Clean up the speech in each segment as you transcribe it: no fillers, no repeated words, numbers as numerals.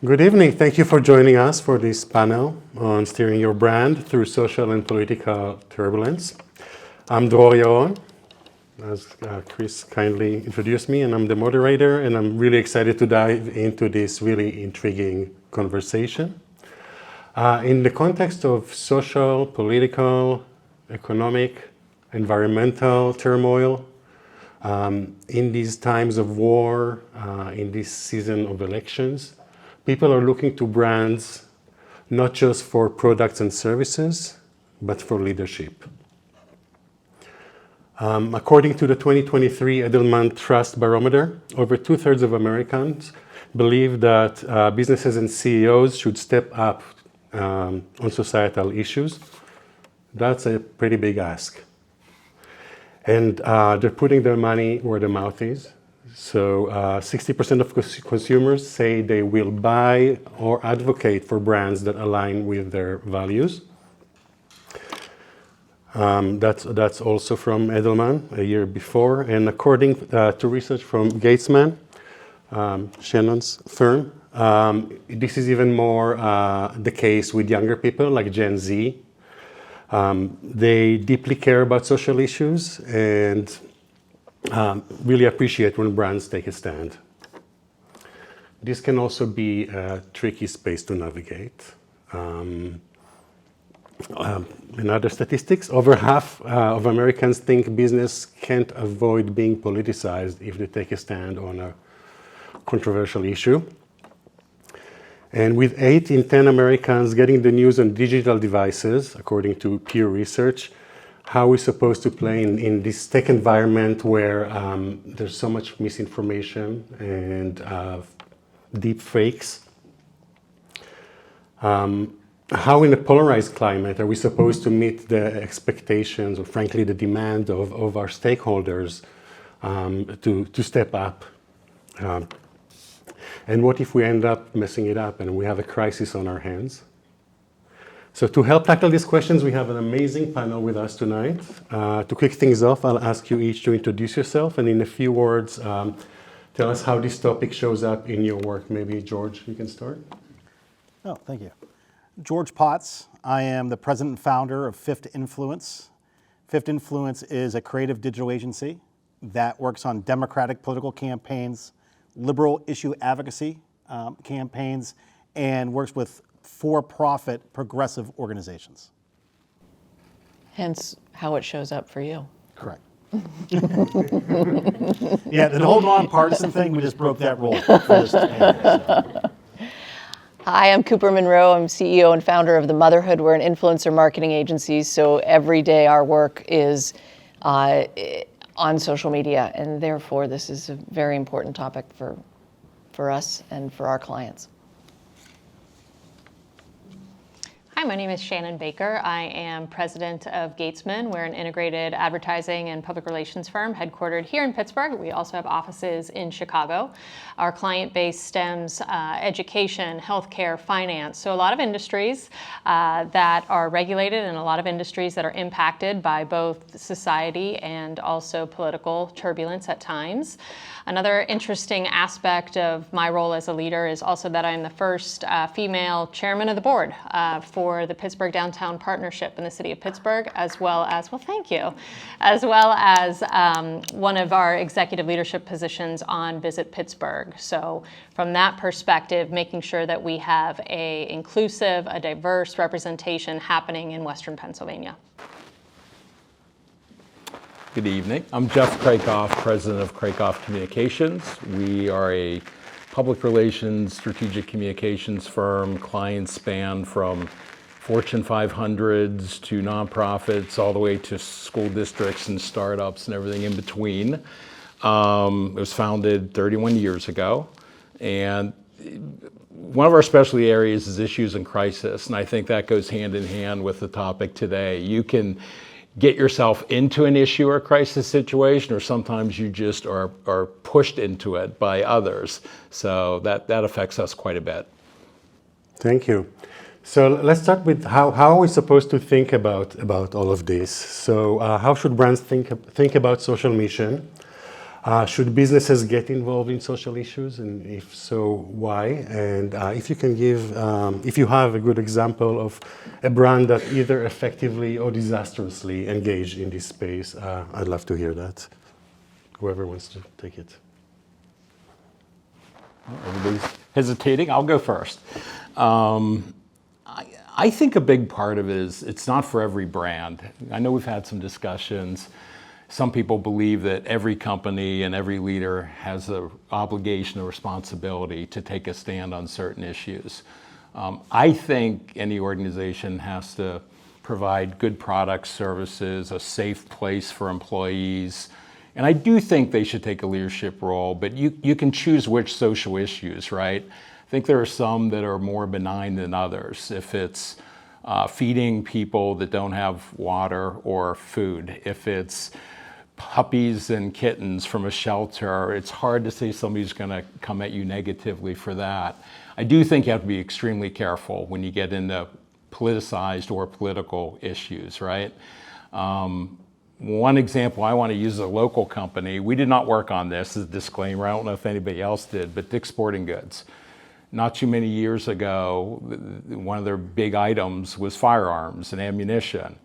Good evening. Thank you for joining us for this panel on steering your brand through social and political turbulence. I'm Dror Yaron, as Chris kindly introduced me, and I'm the moderator, and I'm really excited to dive into this really intriguing conversation. In the context of social, political, economic, environmental turmoil, in these times of war, in this season of elections, people are looking to brands not just for products and services, but for leadership. According to the 2023 Edelman Trust Barometer, over 2/3 of Americans believe that businesses and CEOs should step up on societal issues. That's a pretty big ask. And they're putting their money where their mouth is. So 60% of consumers say they will buy or advocate for brands that align with their values. That's also from Edelman a year before. And according to research from Gatesman, Shannon's firm, this is even more the case with younger people like Gen Z. They deeply care about social issues and really appreciate when brands take a stand. This can also be a tricky space to navigate. In other statistics, over half of Americans think business can't avoid being politicized if they take a stand on a controversial issue. And with 8 in 10 Americans getting the news on digital devices, according to Pew Research, how we're supposed to play in this tech environment where there's so much misinformation and deep fakes. How in a polarized climate are we supposed to meet the expectations or frankly the demand of our stakeholders to step up? And what if we end up messing it up and we have a crisis on our hands? So to help tackle these questions, we have an amazing panel with us tonight. To kick things off, I'll ask you each to introduce yourself and in a few words, tell us how this topic shows up in your work. Maybe George, you can start. Oh, thank you. George Potts. I am the president and founder of Fifth Influence. Fifth Influence is a creative digital agency that works on democratic political campaigns, liberal issue advocacy campaigns, and works with for-profit progressive organizations. Hence how it shows up for you. Correct. Yeah, the whole nonpartisan thing, we just broke that rule for this panel, so. Hi, I'm Cooper Monroe. I'm CEO and founder of The Motherhood. We're an influencer marketing agency, so every day our work is on social media, and therefore this is a very important topic for us and for our clients. Hi, my name is Shannon Baker. I am president of Gatesman. We're an integrated advertising and public relations firm headquartered here in Pittsburgh. We also have offices in Chicago. Our client base stems education, healthcare, finance. So a lot of industries that are regulated and a lot of industries that are impacted by both society and also political turbulence at times. Another interesting aspect of my role as a leader is also that I'm the first female chairman of the board for the Pittsburgh Downtown Partnership in the city of Pittsburgh, as well as one of our executive leadership positions on Visit Pittsburgh. So from that perspective, making sure that we have a inclusive, a diverse representation happening in Western Pennsylvania. Good evening. I'm Jeff Krakoff, president of Krakoff Communications. We are a public relations, strategic communications firm. Clients span from Fortune 500s to nonprofits, all the way to school districts and startups and everything in between. It was founded 31 years ago. And one of our specialty areas is issues in crisis. And I think that goes hand in hand with the topic today. You can get yourself into an issue or crisis situation, or sometimes you just are pushed into it by others. So that affects us quite a bit. Thank you. So let's start with how are we supposed to think about all of this? So how should brands think about social mission? Should businesses get involved in social issues, and if so, why? And if you can give, if you have a good example of a brand that either effectively or disastrously engaged in this space, I'd love to hear that. Whoever wants to take it. Everybody's hesitating. I'll go first. I think a big part of it is it's not for every brand. I know we've had some discussions. Some people believe that every company and every leader has an obligation or responsibility to take a stand on certain issues. I think any organization has to provide good products, services, a safe place for employees. And I do think they should take a leadership role, but you can choose which social issues, right? I think there are some that are more benign than others. If it's feeding people that don't have water or food, if it's puppies and kittens from a shelter, it's hard to say somebody's going to come at you negatively for that. I do think you have to be extremely careful when you get into politicized or political issues, right? One example I want to use is a local company. We did not work on this as a disclaimer. I don't know if anybody else did, but Dick's Sporting Goods. Not too many years ago, one of their big items was firearms and ammunition.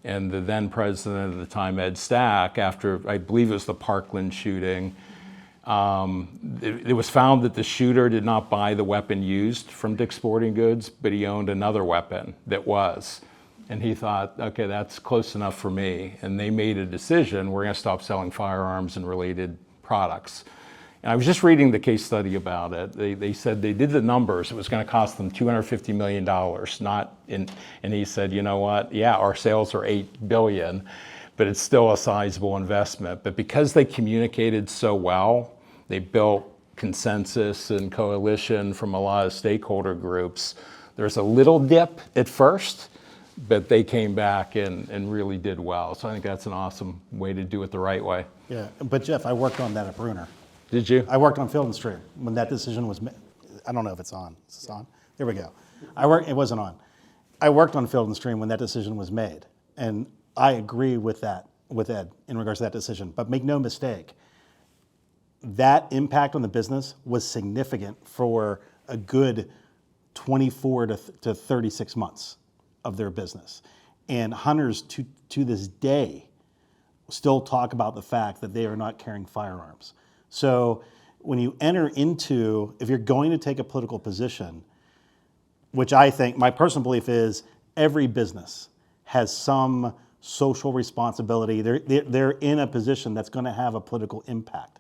And the then president at the time, Ed Stack, after I believe it was the Parkland shooting, it was found that the shooter did not buy the weapon used from Dick's Sporting Goods, but he owned another weapon that was. And he thought, okay, that's close enough for me. And they made a decision, we're going to stop selling firearms and related products. And I was just reading the case study about it. They said they did the numbers. It was going to cost them $250 million. And he said, you know what? Yeah, our sales are $8 billion, but it's still a sizable investment. But because they communicated so well, they built consensus and coalition from a lot of stakeholder groups. There's a little dip at first, but they came back and really did well. So I think that's an awesome way to do it the right way. Yeah, but Jeff, I worked on that at Bruner. Did you? I worked on Field and Stream when that decision was made. I don't know if it's on. Is this on? There we go. It wasn't on. I worked on Field and Stream when that decision was made. And I agree with that, with Ed, in regards to that decision. But make no mistake, that impact on the business was significant for a good 24 to 36 months of their business. And hunters to this day still talk about the fact that they are not carrying firearms. So when you enter into, if you're going to take a political position, which I think, my personal belief is every business has some social responsibility. They're in a position that's going to have a political impact.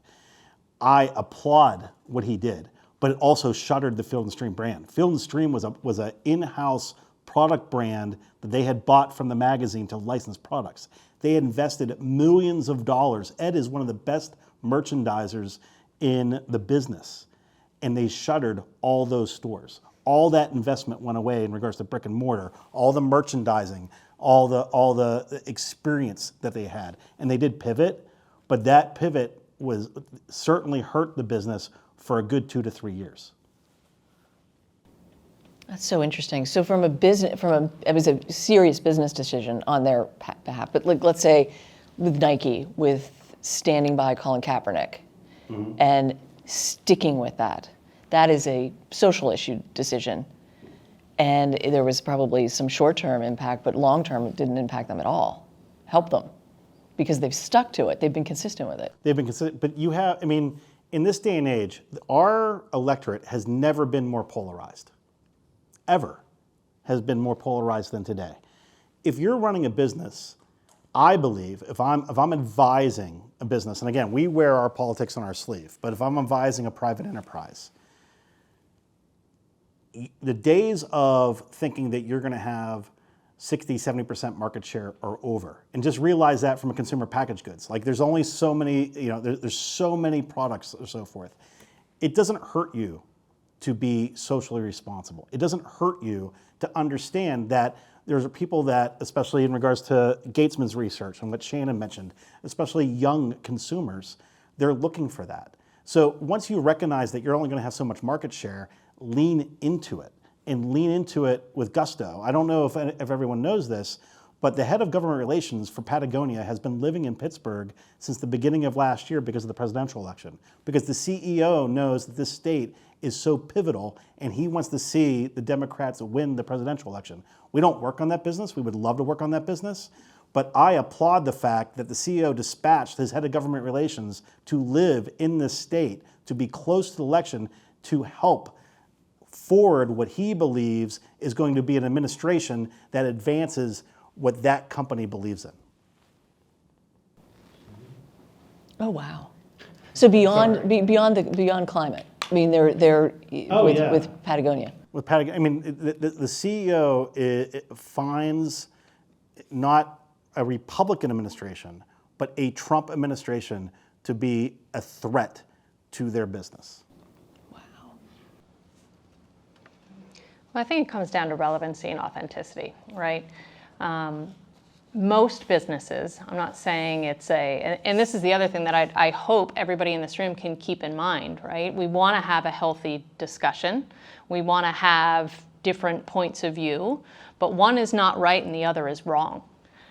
I applaud what he did, but it also shuttered the Field and Stream brand. Field and Stream was an in-house product brand that they had bought from the magazine to license products. They invested millions of dollars. Ed is one of the best merchandisers in the business, and they shuttered all those stores. All that investment went away in regards to brick and mortar, all the merchandising, all the experience that they had. And they did pivot, but that pivot was certainly hurt the business for a good 2 to 3 years. That's so interesting. So from a business, it was a serious business decision on their behalf. But like, let's say with Nike, with standing by Colin Kaepernick and sticking with that. That is a social issue decision. And there was probably some short-term impact, but long-term it didn't impact them at all. Help them because they've stuck to it. They've been consistent with it. They've been consistent, but you have, I mean, in this day and age, our electorate has never been more polarized. Ever has been more polarized than today. If you're running a business, I believe if I'm advising a business, and again, we wear our politics on our sleeve, but if I'm advising a private enterprise, the days of thinking that you're going to have 60, 70% market share are over. And just realize that from a consumer packaged goods. Like there's only so many, there's so many products or so forth. It doesn't hurt you to be socially responsible. It doesn't hurt you to understand that there's people that, especially in regards to Gatesman's research and what Shannon mentioned, especially young consumers, they're looking for that. So once you recognize that you're only going to have so much market share, lean into it and lean into it with gusto. I don't know if everyone knows this, But the head of government relations for Patagonia has been living in Pittsburgh since the beginning of last year because of the presidential election. Because the CEO knows that this state is so pivotal and he wants to see the Democrats win the presidential election. We don't work on that business. We would love to work on that business. But I applaud the fact that the CEO dispatched his head of government relations to live in this state, to be close to the election, to help forward what he believes is going to be an administration that advances what that company believes in. Oh wow! So beyond climate. I mean, they're with Patagonia. With Patagonia, I mean, the CEO finds not a Republican administration, but a Trump administration to be a threat to their business. Wow. Well, I think it comes down to relevancy and authenticity, right? Most businesses, I'm not saying it's and this is the other thing that I hope everybody in this room can keep in mind, right? We want to have a healthy discussion. We want to have different points of view, but one is not right and the other is wrong.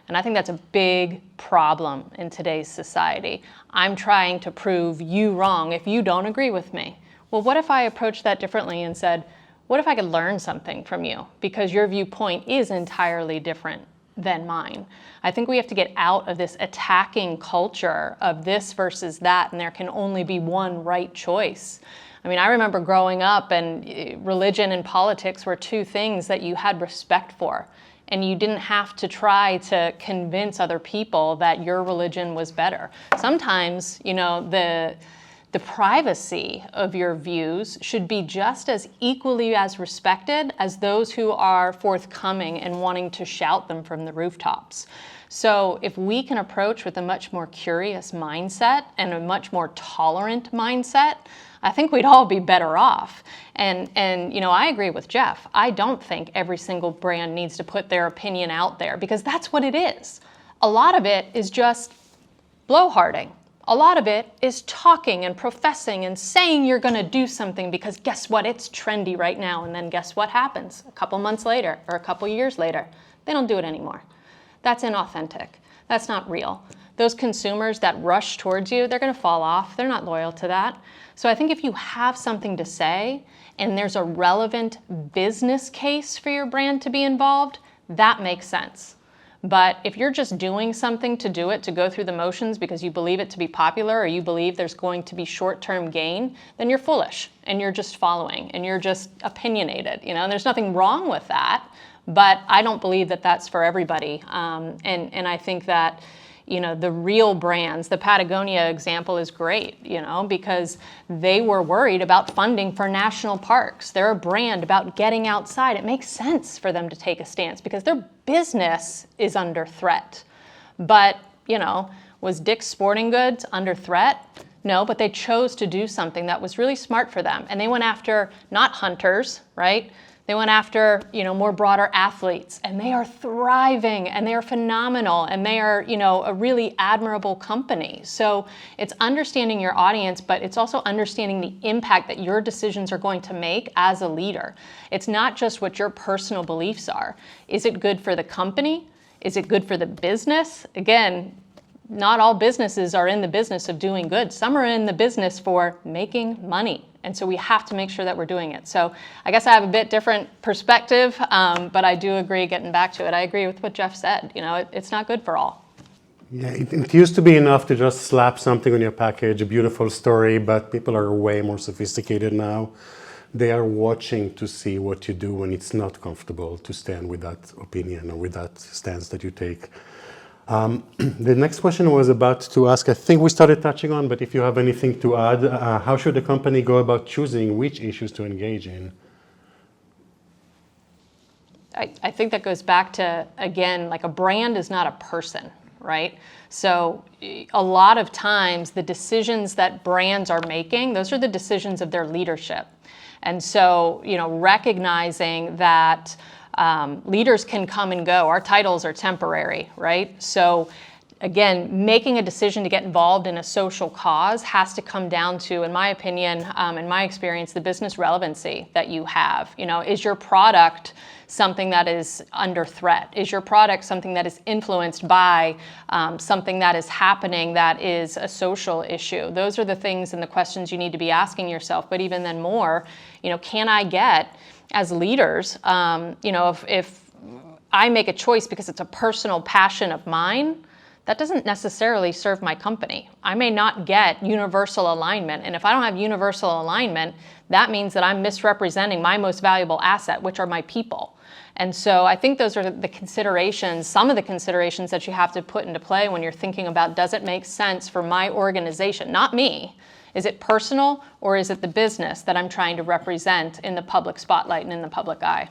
And I think that's a big problem in today's society. I'm trying to prove you wrong if you don't agree with me. Well, what if I approached that differently and said, what if I could learn something from you? Because your viewpoint is entirely different than mine. I think we have to get out of this attacking culture of this versus that, and there can only be one right choice. I mean, I remember growing up and religion and politics were two things that you had respect for. And you didn't have to try to convince other people that your religion was better. Sometimes, you know, the privacy of your views should be just as equally as respected as those who are forthcoming and wanting to shout them from the rooftops. So if we can approach with a much more curious mindset and a much more tolerant mindset, I think we'd all be better off. And you know, I agree with Jeff. I don't think every single brand needs to put their opinion out there because that's what it is. A lot of it is just blowharding. A lot of it is talking and professing and saying you're going to do something because guess what? It's trendy right now. And then guess what happens? A couple months later or a couple years later, they don't do it anymore. That's inauthentic. That's not real. Those consumers that rush towards you, they're going to fall off. They're not loyal to that. So I think if you have something to say and there's a relevant business case for your brand to be involved, that makes sense. But if you're just doing something to do it, to go through the motions because you believe it to be popular or you believe there's going to be short-term gain, then you're foolish and you're just following and you're just opinionated, you know, and there's nothing wrong with that. But I don't believe that that's for everybody. And I think that, you know, the real brands, the Patagonia example is great, you know, because they were worried about funding for national parks. They're a brand about getting outside. It makes sense for them to take a stance because their business is under threat. But, you know, was Dick's Sporting Goods under threat? No, but they chose to do something that was really smart for them. And they went after not hunters, right? They went after, you know, more broader athletes, and they are thriving, and they are phenomenal, and they are, you know, a really admirable company. So it's understanding your audience, but it's also understanding the impact that your decisions are going to make as a leader. It's not just what your personal beliefs are. Is it good for the company? Is it good for the business? Again, not all businesses are in the business of doing good. Some are in the business for making money. And so we have to make sure that we're doing it. So I guess I have a bit different perspective, but I do agree, getting back to it, I agree with what Jeff said. You know, it's not good for all. Yeah, it used to be enough to just slap something on your package, a beautiful story, but people are way more sophisticated now. They are watching to see what you do when it's not comfortable to stand with that opinion or with that stance that you take. The next question was about to ask, I think we started touching on, but if you have anything to add, how should the company go about choosing which issues to engage in? I think that goes back to, again, like a brand is not a person, right? So a lot of times the decisions that brands are making, those are the decisions of their leadership. And so, you know, recognizing that leaders can come and go. Our titles are temporary, right? So again, making a decision to get involved in a social cause has to come down to, in my opinion, in my experience, the business relevancy that you have. Is your product something that is under threat? Is your product something that is influenced by something that is happening that is a social issue? Those are the things and the questions you need to be asking yourself. But even then more, can I get, as leaders, if I make a choice because it's a personal passion of mine, that doesn't necessarily serve my company. I may not get universal alignment. And if I don't have universal alignment, that means that I'm misrepresenting my most valuable asset, which are my people. And so I think those are the considerations, some of the considerations that you have to put into play when you're thinking about, does it make sense for my organization, not me? Is it personal, or is it the business that I'm trying to represent in the public spotlight and in the public eye?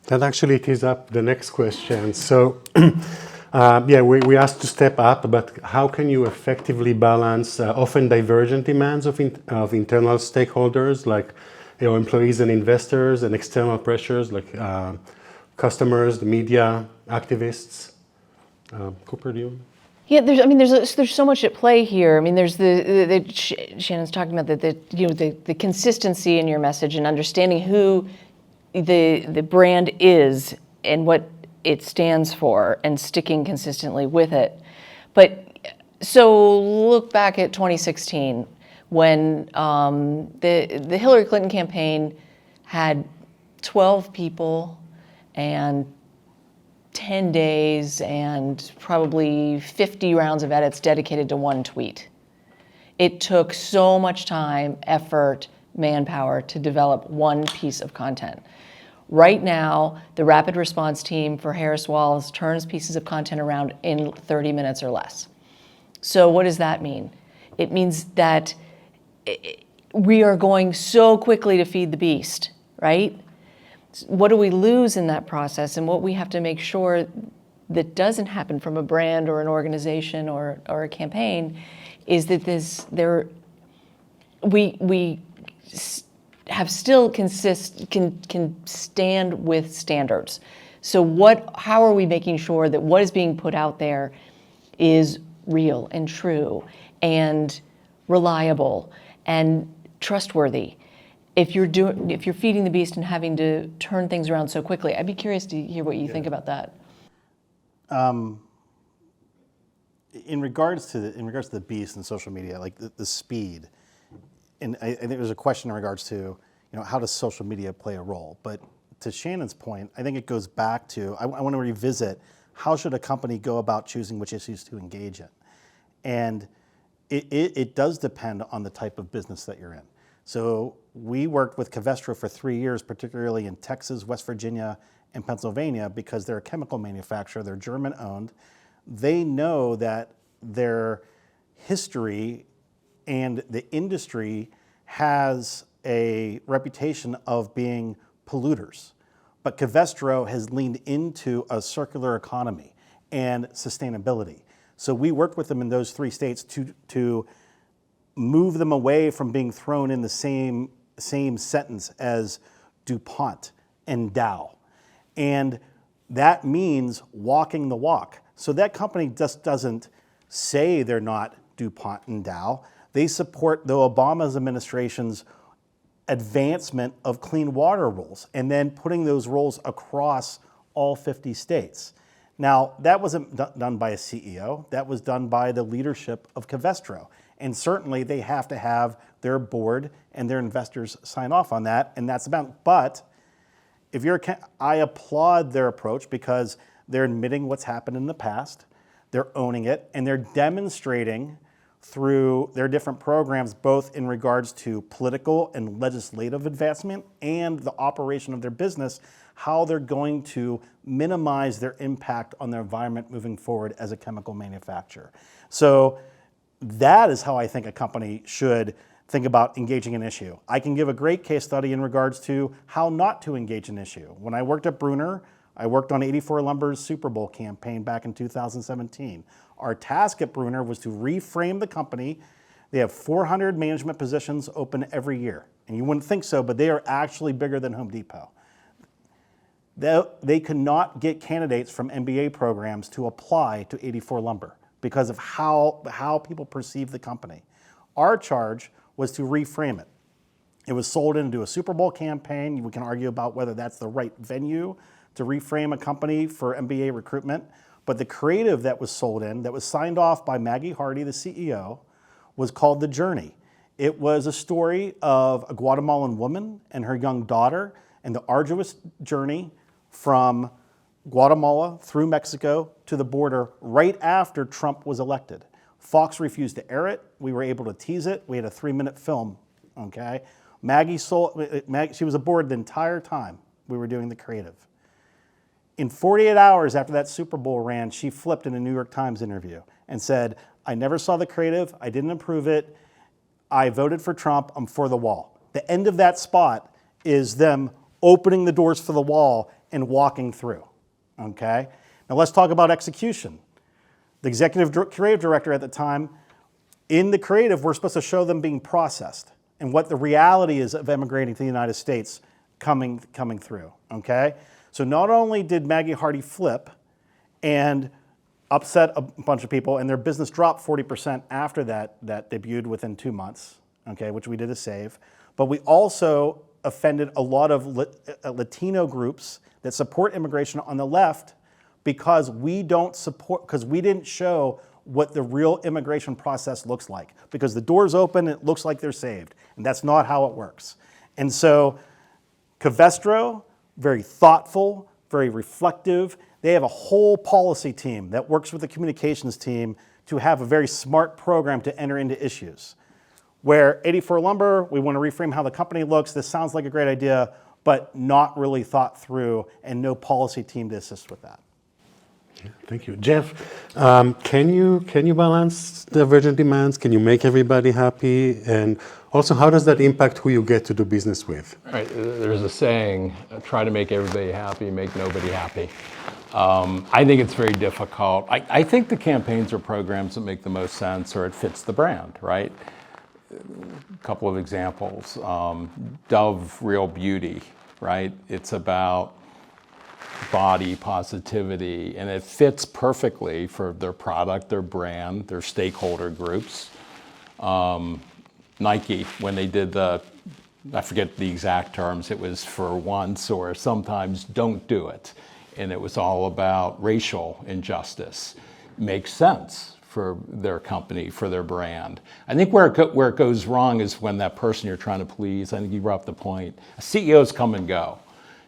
That actually tees up the next question. So, we asked to step up, but how can you effectively balance often divergent demands of internal stakeholders, like employees and investors, and external pressures like customers, the media, activists? Cooper, do you? Yeah, there's so much at play here. There's Shannon's talking about the consistency in your message and understanding who the brand is and what it stands for and sticking consistently with it. But so look back at 2016 when the Hillary Clinton campaign had 12 people and 10 days and probably 50 rounds of edits dedicated to one tweet. It took so much time, effort, manpower to develop one piece of content. Right now, the rapid response team for Harris Walls turns pieces of content around in 30 minutes or less. So what does that mean? It means that we are going so quickly to feed the beast, right? What do we lose in that process, and what we have to make sure that doesn't happen from a brand or an organization or a campaign is that we have still can stand with standards. So how are we making sure that what is being put out there is real and true and reliable and trustworthy? If you're feeding the beast and having to turn things around so quickly, I'd be curious to hear what you think about that. In regards to the beast and social media, like the speed, and I think there's a question in regards to how does social media play a role? But to Shannon's point, I think it goes back to I want to revisit how should a company go about choosing which issues to engage in, and it does depend on the type of business that you're in. So we worked with Covestro for 3 years, particularly in Texas, West Virginia, and Pennsylvania, because they're a chemical manufacturer, they're German-owned. They know that their history and the industry has a reputation of being polluters. But Covestro has leaned into a circular economy and sustainability. So we worked with them in those 3 states to move them away from being thrown in the same sentence as DuPont and Dow. And that means walking the walk. So that company just doesn't say they're not DuPont and Dow. They support the Obama administration's advancement of clean water rules and then putting those rules across all 50 states. Now, that wasn't done by a CEO. That was done by the leadership of Covestro. And certainly they have to have their board and their investors sign off on that, and that's about. But if I applaud their approach because they're admitting what's happened in the past, they're owning it, and they're demonstrating through their different programs, both in regards to political and legislative advancement and the operation of their business, how they're going to minimize their impact on the environment moving forward as a chemical manufacturer. So that is how I think a company should think about engaging an issue. I can give a great case study in regards to how not to engage an issue. When I worked at Brunner, I worked on 84 Lumber's Super Bowl campaign back in 2017. Our task at Brunner was to reframe the company. They have 400 management positions open every year. And you wouldn't think so, but they are actually bigger than Home Depot. They could not get candidates from MBA programs to apply to 84 Lumber because of how people perceive the company. Our charge was to reframe it. It was sold into a Super Bowl campaign. We can argue about whether that's the right venue to reframe a company for MBA recruitment. But the creative that was sold in, that was signed off by Maggie Hardy, the CEO, was called The Journey. It was a story of a Guatemalan woman and her young daughter and the arduous journey from Guatemala through Mexico to the border right after Trump was elected. Fox refused to air it. We were able to tease it. We had a 3-minute film, okay? She was aboard the entire time we were doing the creative. In 48 hours after that Super Bowl ran, she flipped in a New York Times interview and said, I never saw the creative, I didn't approve it, I voted for Trump, I'm for the wall. The end of that spot is them opening the doors for the wall and walking through, okay? Now let's talk about execution. The executive creative director at the time, in the creative, we're supposed to show them being processed and what the reality is of emigrating to the United States coming through, okay? So not only did Maggie Hardy flip and upset a bunch of people, and their business dropped 40% after that debuted within 2 months, okay, which we did a save, but we also offended a lot of Latino groups that support immigration on the left because we didn't show what the real immigration process looks like. Because the door's open, it looks like they're saved, and that's not how it works. And so Covestro, very thoughtful, very reflective. They have a whole policy team that works with the communications team to have a very smart program to enter into issues. Where 84 Lumber, we want to reframe how the company looks. This sounds like a great idea, but not really thought through, and no policy team to assist with that. Yeah, thank you. Jeff, can you balance divergent demands? Can you make everybody happy? And also, how does that impact who you get to do business with? Right. There's a saying, try to make everybody happy, make nobody happy. I think it's very difficult. I think the campaigns or programs that make the most sense or it fits the brand, right? A couple of examples. Dove Real Beauty, right? It's about body positivity, and it fits perfectly for their product, their brand, their stakeholder groups. Nike, when they did I forget the exact terms, it was for once or sometimes don't do it. And it was all about racial injustice. Makes sense for their company, for their brand. I think where it goes wrong is when that person you're trying to please, I think you brought up the point, CEOs come and go.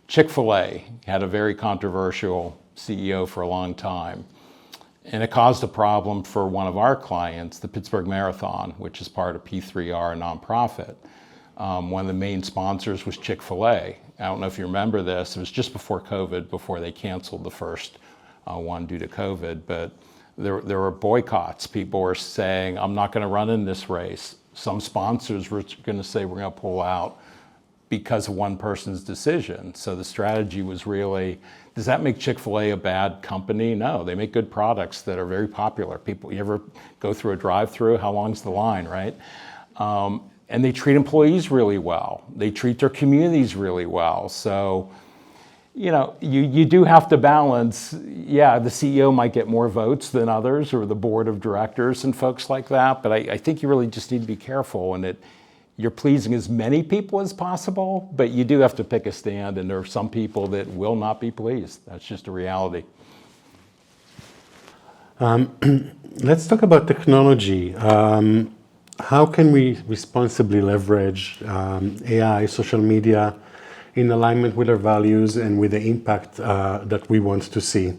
Chick-fil-A had a very controversial CEO for a long time. And it caused a problem for one of our clients, the Pittsburgh Marathon, which is part of P3R, a nonprofit. One of the main sponsors was Chick-fil-A. I don't know if you remember this. It was just before COVID, before they canceled the first one due to COVID. But there were boycotts. People were saying, I'm not going to run in this race. Some sponsors were going to say, we're going to pull out because of one person's decision. So the strategy was really, does that make Chick-fil-A a bad company? No, they make good products that are very popular. People, you ever go through a drive-through? How long's the line, right? And they treat employees really well. They treat their communities really well. So, you know, you do have to balance, yeah, the CEO might get more votes than others or the board of directors and folks like that, but I think you really just need to be careful and you're pleasing as many people as possible, but you do have to pick a stand, and there are some people that will not be pleased. That's just a reality. Let's talk about technology. How can we responsibly leverage AI, social media, in alignment with our values and with the impact that we want to see?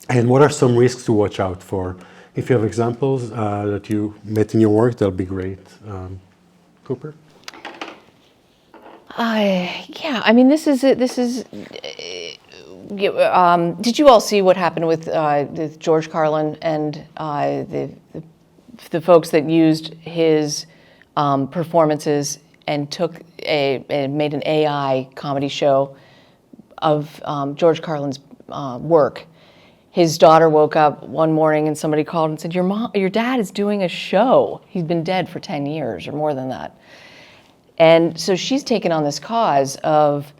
And what are some risks to watch out for? If you have examples that you met in your work, that'll be great. Cooper? Yeah, I mean, this is. Did you all see what happened with George Carlin and the folks that used his performances and and made an AI comedy show of George Carlin's work? His daughter woke up one morning and somebody called and said, your dad is doing a show. He's been dead for 10 years or more than that. And so she's taken on this cause of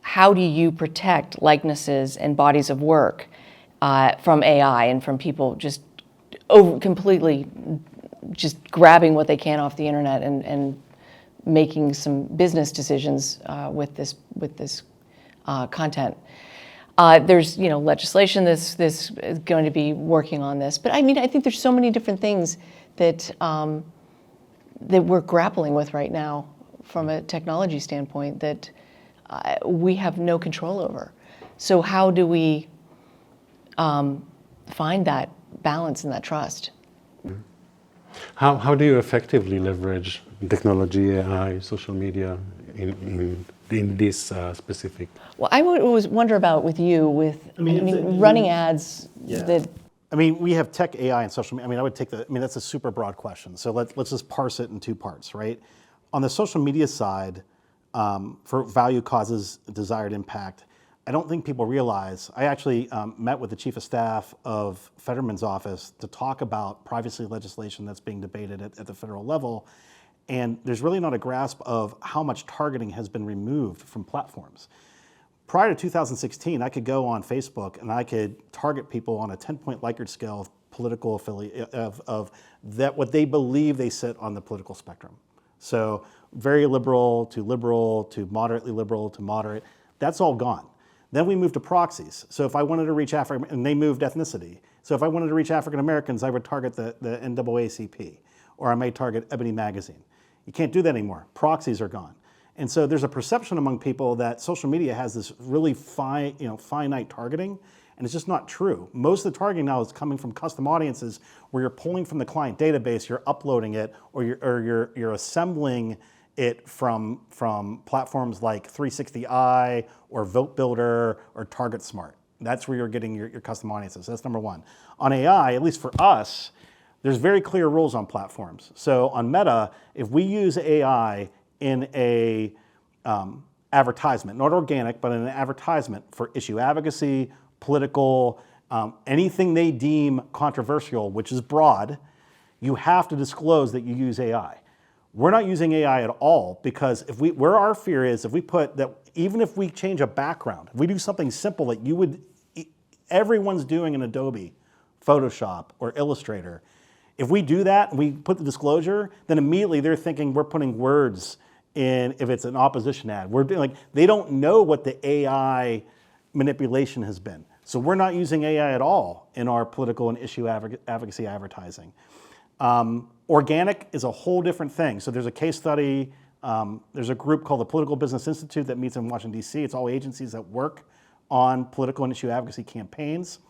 how do you protect likenesses and bodies of work from AI and from people just completely just grabbing what they can off the internet and making some business decisions with this content. There's legislation that's going to be working on this, but I mean I think there's so many different things that that we're grappling with right now from a technology standpoint that we have no control over. So how do we find that balance and that trust? How do you effectively leverage technology, AI, social media in this specific? Well, I would always wonder about with you, running ads that. I mean, we have tech, AI, and social media. I mean, that's a super broad question. So let's just parse it in two parts, right? On the social media side, for value, causes, desired impact, I don't think people realize, I actually met with the chief of staff of Fetterman's office to talk about privacy legislation that's being debated at the federal level. And there's really not a grasp of how much targeting has been removed from platforms. Prior to 2016, I could go on Facebook and I could target people on a 10-point Likert scale of political affiliate of that what they believe they sit on the political spectrum. So very liberal to moderately liberal to moderate. That's all gone. Then we moved to proxies. So if I wanted to reach African, and they moved ethnicity. So if I wanted to reach African Americans, I would target the NAACP, or I may target Ebony Magazine. You can't do that anymore. Proxies are gone. And so there's a perception among people that social media has this really finite targeting, and it's just not true. Most of the targeting now is coming from custom audiences where you're pulling from the client database, you're uploading it, or you're assembling it from platforms like 360i or Vote Builder or Target Smart. That's where you're getting your custom audiences. That's number one. On AI, at least for us, there's very clear rules on platforms. So on Meta, if we use AI in a advertisement, not organic, but in an advertisement for issue advocacy, political, anything they deem controversial, which is broad, you have to disclose that you use AI. We're not using AI at all because where our fear is, if we put that, even if we change a background, if we do something simple that everyone's doing in Adobe, Photoshop, or Illustrator, if we do that and we put the disclosure, then immediately they're thinking we're putting words in if it's an opposition ad. We're doing they don't know what the AI manipulation has been. So we're not using AI at all in our political and issue advocacy advertising. Organic is a whole different thing. So there's a case study, there's a group called the Political Business Institute that meets in Washington, D.C. It's all agencies that work on political and issue advocacy campaigns.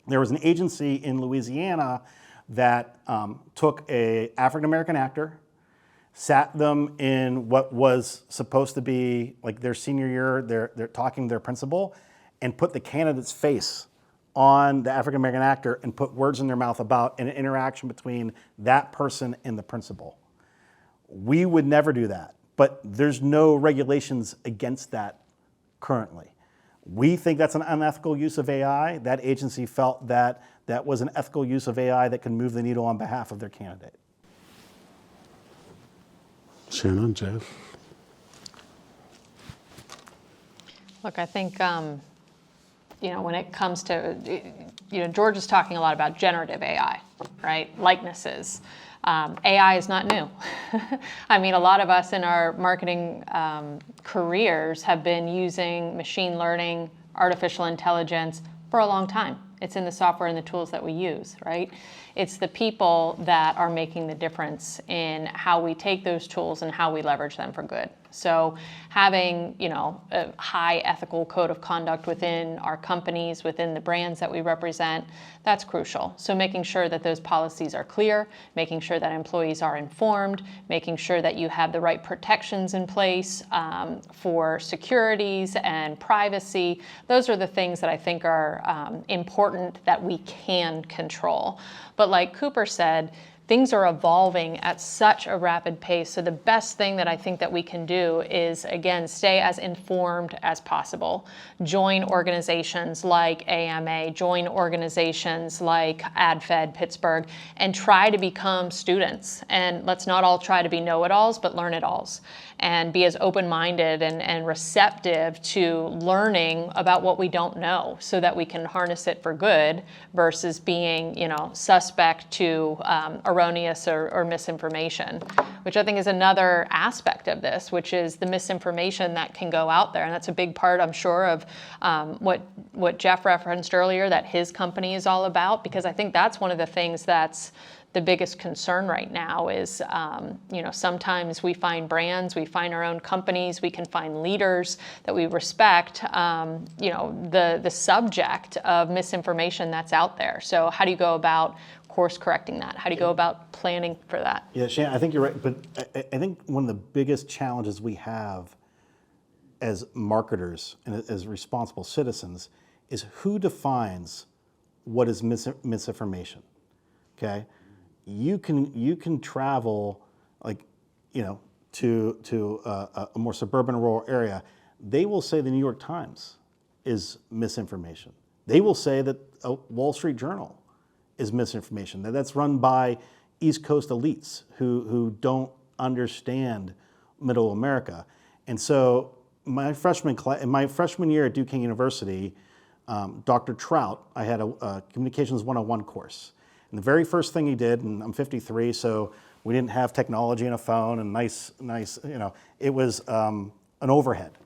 There was an agency in Louisiana that took an African-American actor, sat them in what was supposed to be like their senior year, they're talking to their principal, and put the candidate's face on the African-American actor and put words in their mouth about an interaction between that person and the principal. We would never do that, but there's no regulations against that currently. We think that's an unethical use of AI. That agency felt that that was an ethical use of AI that can move the needle on behalf of their candidate. Shannon, Jeff? Look, I think, when it comes to, George is talking a lot about generative AI, right? Likenesses. AI is not new. I mean, a lot of us in our marketing careers have been using machine learning, artificial intelligence for a long time. It's in the software and the tools that we use, right? It's the people that are making the difference in how we take those tools and how we leverage them for good. So having, a high ethical code of conduct within our companies, within the brands that we represent, that's crucial. So making sure that those policies are clear, making sure that employees are informed, making sure that you have the right protections in place for securities and privacy. Those are the things that I think are important that we can control. But like Cooper said, things are evolving at such a rapid pace. So the best thing that I think that we can do is, again, stay as informed as possible. Join organizations like AMA, join organizations like AdFed Pittsburgh, and try to become students. And let's not all try to be know-it-alls, but learn-it-alls, and be as open-minded and receptive to learning about what we don't know, so that we can harness it for good versus being, suspect to erroneous or misinformation, which I think is another aspect of this, which is the misinformation that can go out there. And that's a big part, I'm sure, of what Jeff referenced earlier, that his company is all about, because I think that's one of the things that's the biggest concern right now is, sometimes we find brands, we find our own companies, we can find leaders that we respect, the subject of misinformation that's out there. So how do you go about course correcting that? How do you go about planning for that? Yeah, Shannon, I think you're right. But I think one of the biggest challenges we have as marketers and as responsible citizens is who defines what is misinformation. Okay, you can travel to a more suburban rural area. They will say the New York Times is misinformation. They will say that a Wall Street Journal is misinformation. That's run by East Coast elites who don't understand Middle America. And so my freshman year at Duquesne University, Dr. Trout, I had a Communications 101 course. And the very first thing he did, and I'm 53, so we didn't have technology and a phone and nice, it was an overhead,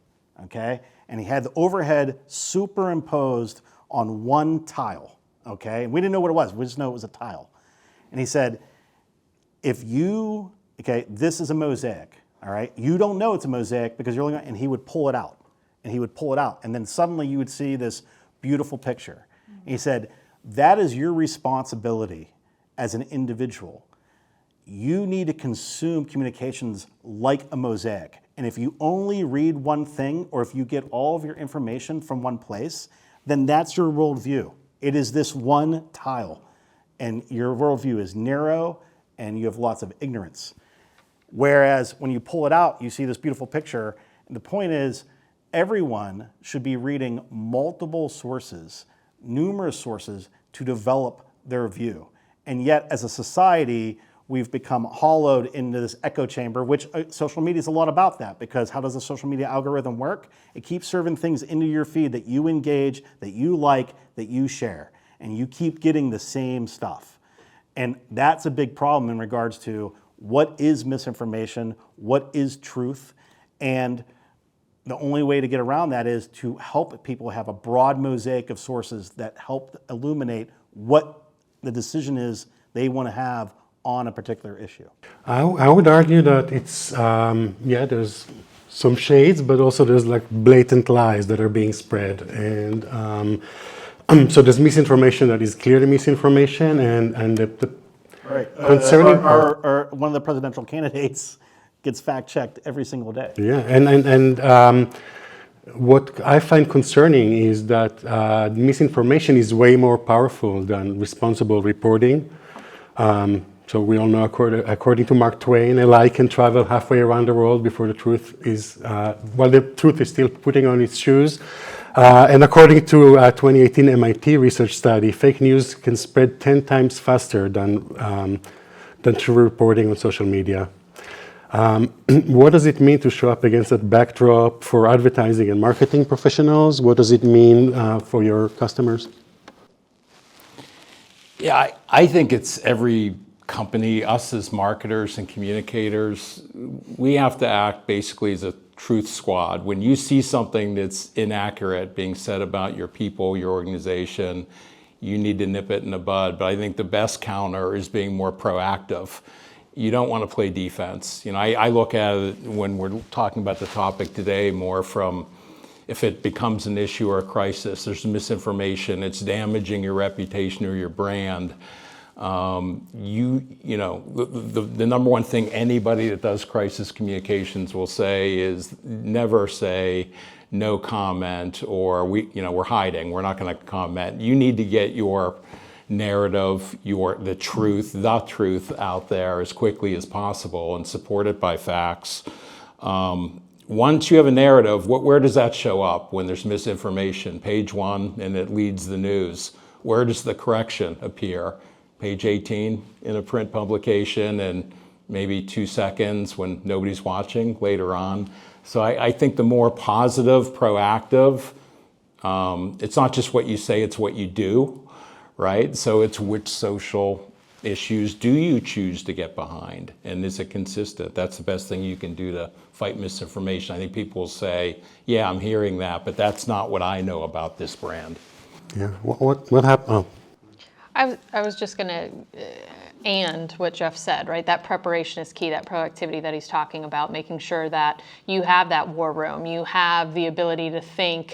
okay? And he had the overhead superimposed on one tile, okay? And we didn't know what it was, we just know it was a tile. And he said, this is a mosaic, all right? You don't know it's a mosaic because you're and he would pull it out, and then suddenly you would see this beautiful picture. And he said, that is your responsibility as an individual. You need to consume communications like a mosaic. And if you only read one thing, or if you get all of your information from one place, then that's your worldview. It is this one tile. And your worldview is narrow, and you have lots of ignorance. Whereas when you pull it out, you see this beautiful picture. And the point is, everyone should be reading multiple sources, numerous sources, to develop their view. And yet, as a society, we've become hollowed into this echo chamber, which social media is a lot about that, because how does the social media algorithm work? It keeps serving things into your feed that you engage, that you like, that you share, and you keep getting the same stuff. And that's a big problem in regards to what is misinformation, what is truth, and the only way to get around that is to help people have a broad mosaic of sources that help illuminate what the decision is they want to have on a particular issue. I would argue that it's, there's some shades, but also there's like blatant lies that are being spread. And so there's misinformation that is clearly misinformation, and the right. concerning part. One of the presidential candidates gets fact-checked every single day. Yeah, and what I find concerning is that misinformation is way more powerful than responsible reporting. So we all know, according to Mark Twain, a lie can travel halfway around the world before the truth is, the truth is still putting on its shoes. And according to a 2018 MIT research study, fake news can spread 10 times faster than true reporting on social media. What does it mean to show up against that backdrop for advertising and marketing professionals? What does it mean for your customers? Yeah, I think it's every company, us as marketers and communicators, we have to act basically as a truth squad. When you see something that's inaccurate being said about your people, your organization, you need to nip it in the bud. But I think the best counter is being more proactive. You don't want to play defense. I look at it when we're talking about the topic today more from if it becomes an issue or a crisis, there's misinformation, it's damaging your reputation or your brand. The number one thing anybody that does crisis communications will say is never say no comment or we're hiding, we're not going to comment. You need to get your narrative, the truth out there as quickly as possible and support it by facts. Once you have a narrative, where does that show up when there's misinformation? Page 1 and it leads the news. Where does the correction appear? Page 18 in a print publication and maybe 2 seconds when nobody's watching later on. So I think the more positive, proactive, it's not just what you say, it's what you do, right? So it's which social issues do you choose to get behind? And is it consistent? That's the best thing you can do to fight misinformation. I think people will say, yeah, I'm hearing that, but that's not what I know about this brand. Yeah. What happened? Oh. I was just going to and what Jeff said, right? That preparation is key, that proactivity that he's talking about, making sure that you have that war room, you have the ability to think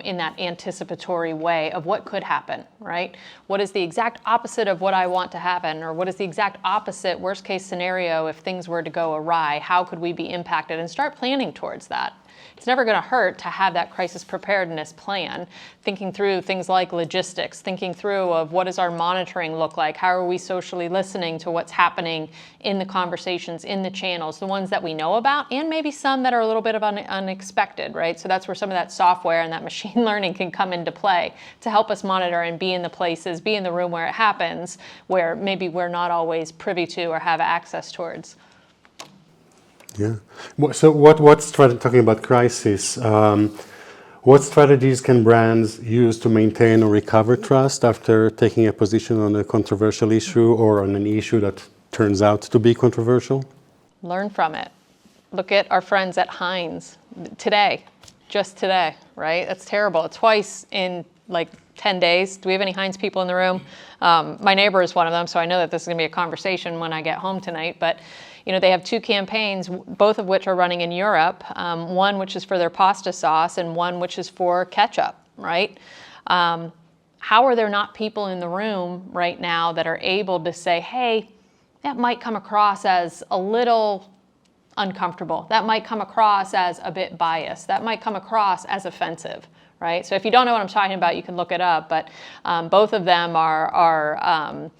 in that anticipatory way of what could happen, right? What is the exact opposite of what I want to happen, or what is the exact opposite worst case scenario if things were to go awry? How could we be impacted? And start planning towards that. It's never going to hurt to have that crisis preparedness plan, thinking through things like logistics, thinking through of what does our monitoring look like, how are we socially listening to what's happening in the conversations, in the channels, the ones that we know about, and maybe some that are a little bit of unexpected, right? So that's where some of that software and that machine learning can come into play to help us monitor and be in the places, be in the room where it happens, where maybe we're not always privy to or have access towards. Yeah. So talking about crisis, what strategies can brands use to maintain or recover trust after taking a position on a controversial issue or on an issue that turns out to be controversial? Learn from it. Look at our friends at Heinz just today, right? That's terrible. Twice in like 10 days. Do we have any Heinz people in the room? My neighbor is one of them, so I know that this is going to be a conversation when I get home tonight. But they have 2 campaigns, both of which are running in Europe. One which is for their pasta sauce, and one which is for ketchup, right? How are there not people in the room right now that are able to say, hey, that might come across as a little uncomfortable. That might come across as a bit biased. That might come across as offensive. Right? So if you don't know what I'm talking about, you can look it up. But both of them are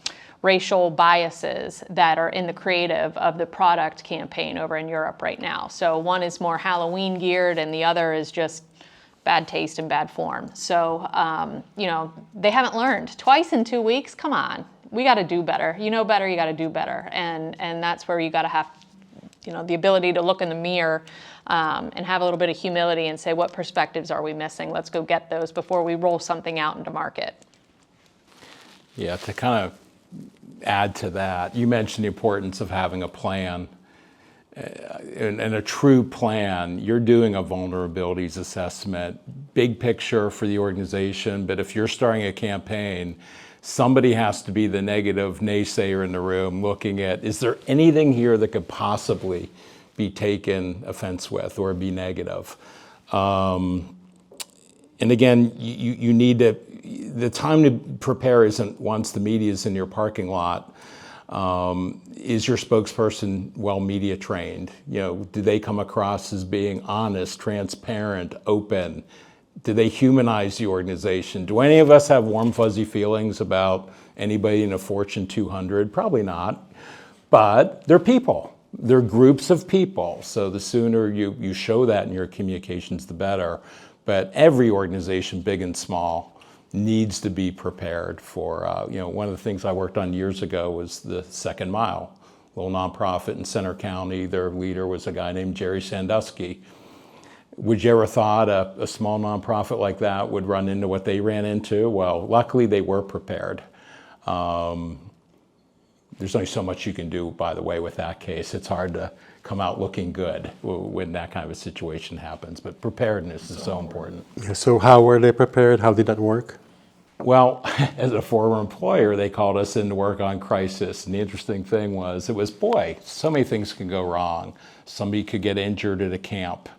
racial biases that are in the creative of the product campaign over in Europe right now. So one is more Halloween geared, and the other is just bad taste and bad form. So they haven't learned. Twice in 2 weeks. Come on, we got to do better. You know better. You got to do better. And that's where you got to have the ability to look in the mirror. And have a little bit of humility and say, what perspectives are we missing? Let's go get those before we roll something out into market. Yeah, to kind of add to that, you mentioned the importance of having a plan. And a true plan, you're doing a vulnerabilities assessment, big picture for the organization, but if you're starting a campaign, somebody has to be the negative naysayer in the room looking at, is there anything here that could possibly be taken offense with or be negative? And again, you need to, the time to prepare isn't once the media is in your parking lot. Is your spokesperson well media trained? Do they come across as being honest, transparent, open? Do they humanize the organization? Do any of us have warm, fuzzy feelings about anybody in a Fortune 200? Probably not, but they're people. They're groups of people, so the sooner you show that in your communications, the better. But every organization, big and small, needs to be prepared for, one of the things I worked on years ago was the Second Mile, a little nonprofit in Center County. Their leader was a guy named Jerry Sandusky. Would you ever thought a small nonprofit like that would run into what they ran into? Well, luckily they were prepared. There's only so much you can do, by the way, with that case. It's hard to come out looking good when that kind of a situation happens, but preparedness is so important. So how were they prepared? How did that work? Well, as a former employer, they called us in to work on crisis. And the interesting thing was, so many things can go wrong. Somebody could get injured at a camp.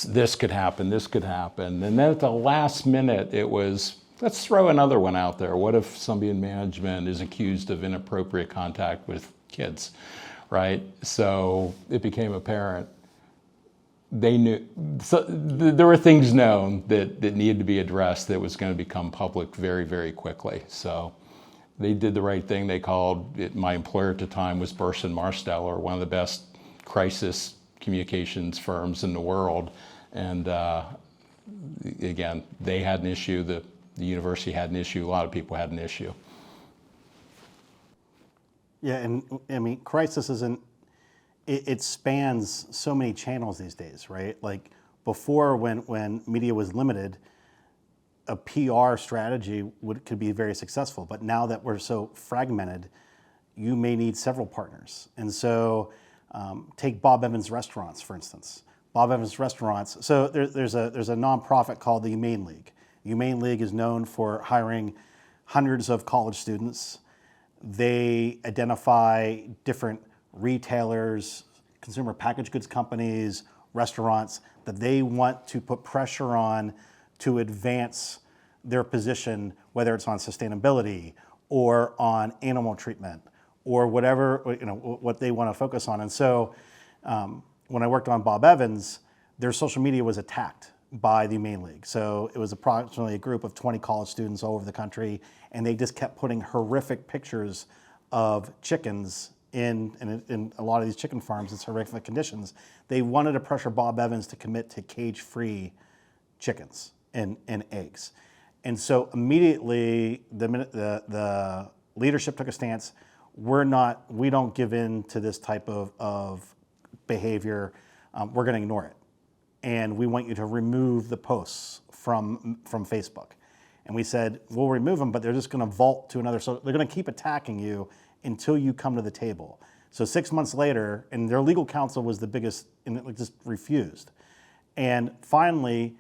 This could happen, this could happen. And then at the last minute, it was, let's throw another one out there. What if somebody in management is accused of inappropriate contact with kids, right? So it became apparent. They knew, so there were things known that needed to be addressed that was going to become public very, very quickly. So they did the right thing. They called it, my employer at the time was Burson Marsteller, one of the best crisis communications firms in the world. And again, they had an issue, the university had an issue, a lot of people had an issue. Yeah, and I mean, crisis isn't, it spans so many channels these days, right? Like before, when media was limited, a PR strategy could be very successful. But now that we're so fragmented, you may need several partners. And so take Bob Evans Restaurants, for instance. Bob Evans Restaurants, so there's a nonprofit called the Humane League. Humane League is known for hiring hundreds of college students. They identify different retailers, consumer packaged goods companies, restaurants that they want to put pressure on to advance their position, whether it's on sustainability or on animal treatment or whatever, what they want to focus on. And so when I worked on Bob Evans, their social media was attacked by the Humane League. So it was approximately a group of 20 college students all over the country, and they just kept putting horrific pictures of chickens in a lot of these chicken farms. It's horrific conditions. They wanted to pressure Bob Evans to commit to cage-free chickens and eggs. And so immediately the leadership took a stance. We don't give in to this type of behavior. We're going to ignore it. And we want you to remove the posts from Facebook. And we said, we'll remove them, but they're just going to vault to another. So they're going to keep attacking you until you come to the table. So 6 months later, and their legal counsel was the biggest, and it just refused. And finally,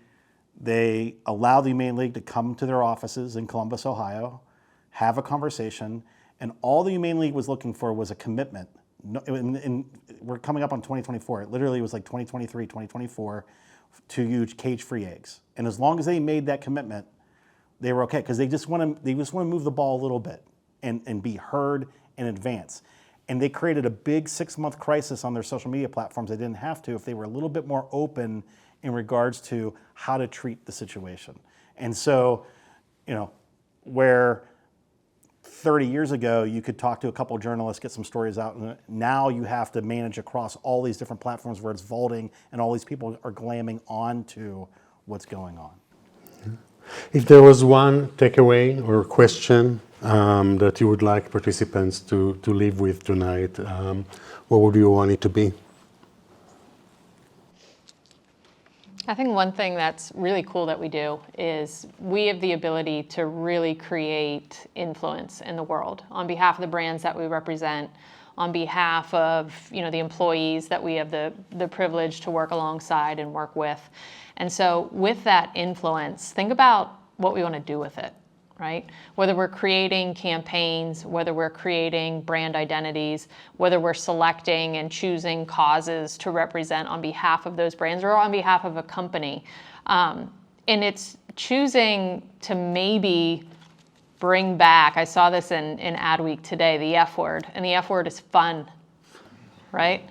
they allowed the Humane League to come to their offices in Columbus, Ohio, have a conversation, and all the Humane League was looking for was a commitment. And we're coming up on 2024. It literally was like 2023, 2024 to use cage-free eggs. And as long as they made that commitment, they were okay, because they just want to move the ball a little bit and be heard in advance. And they created a big 6-month crisis on their social media platforms. They didn't have to if they were a little bit more open in regards to how to treat the situation. And so, where 30 years ago, you could talk to a couple of journalists, get some stories out, and now you have to manage across all these different platforms where it's vaulting and all these people are glamming onto what's going on. If there was one takeaway or question that you would like participants to leave with tonight, what would you want it to be? I think one thing that's really cool that we do is we have the ability to really create influence in the world on behalf of the brands that we represent, on behalf of the employees that we have the privilege to work alongside and work with. And so with that influence, think about what we want to do with it, right? Whether we're creating campaigns, whether we're creating brand identities, whether we're selecting and choosing causes to represent on behalf of those brands or on behalf of a company. And it's choosing to maybe bring back, I saw this in Adweek today, the F word, and the F word is fun, right?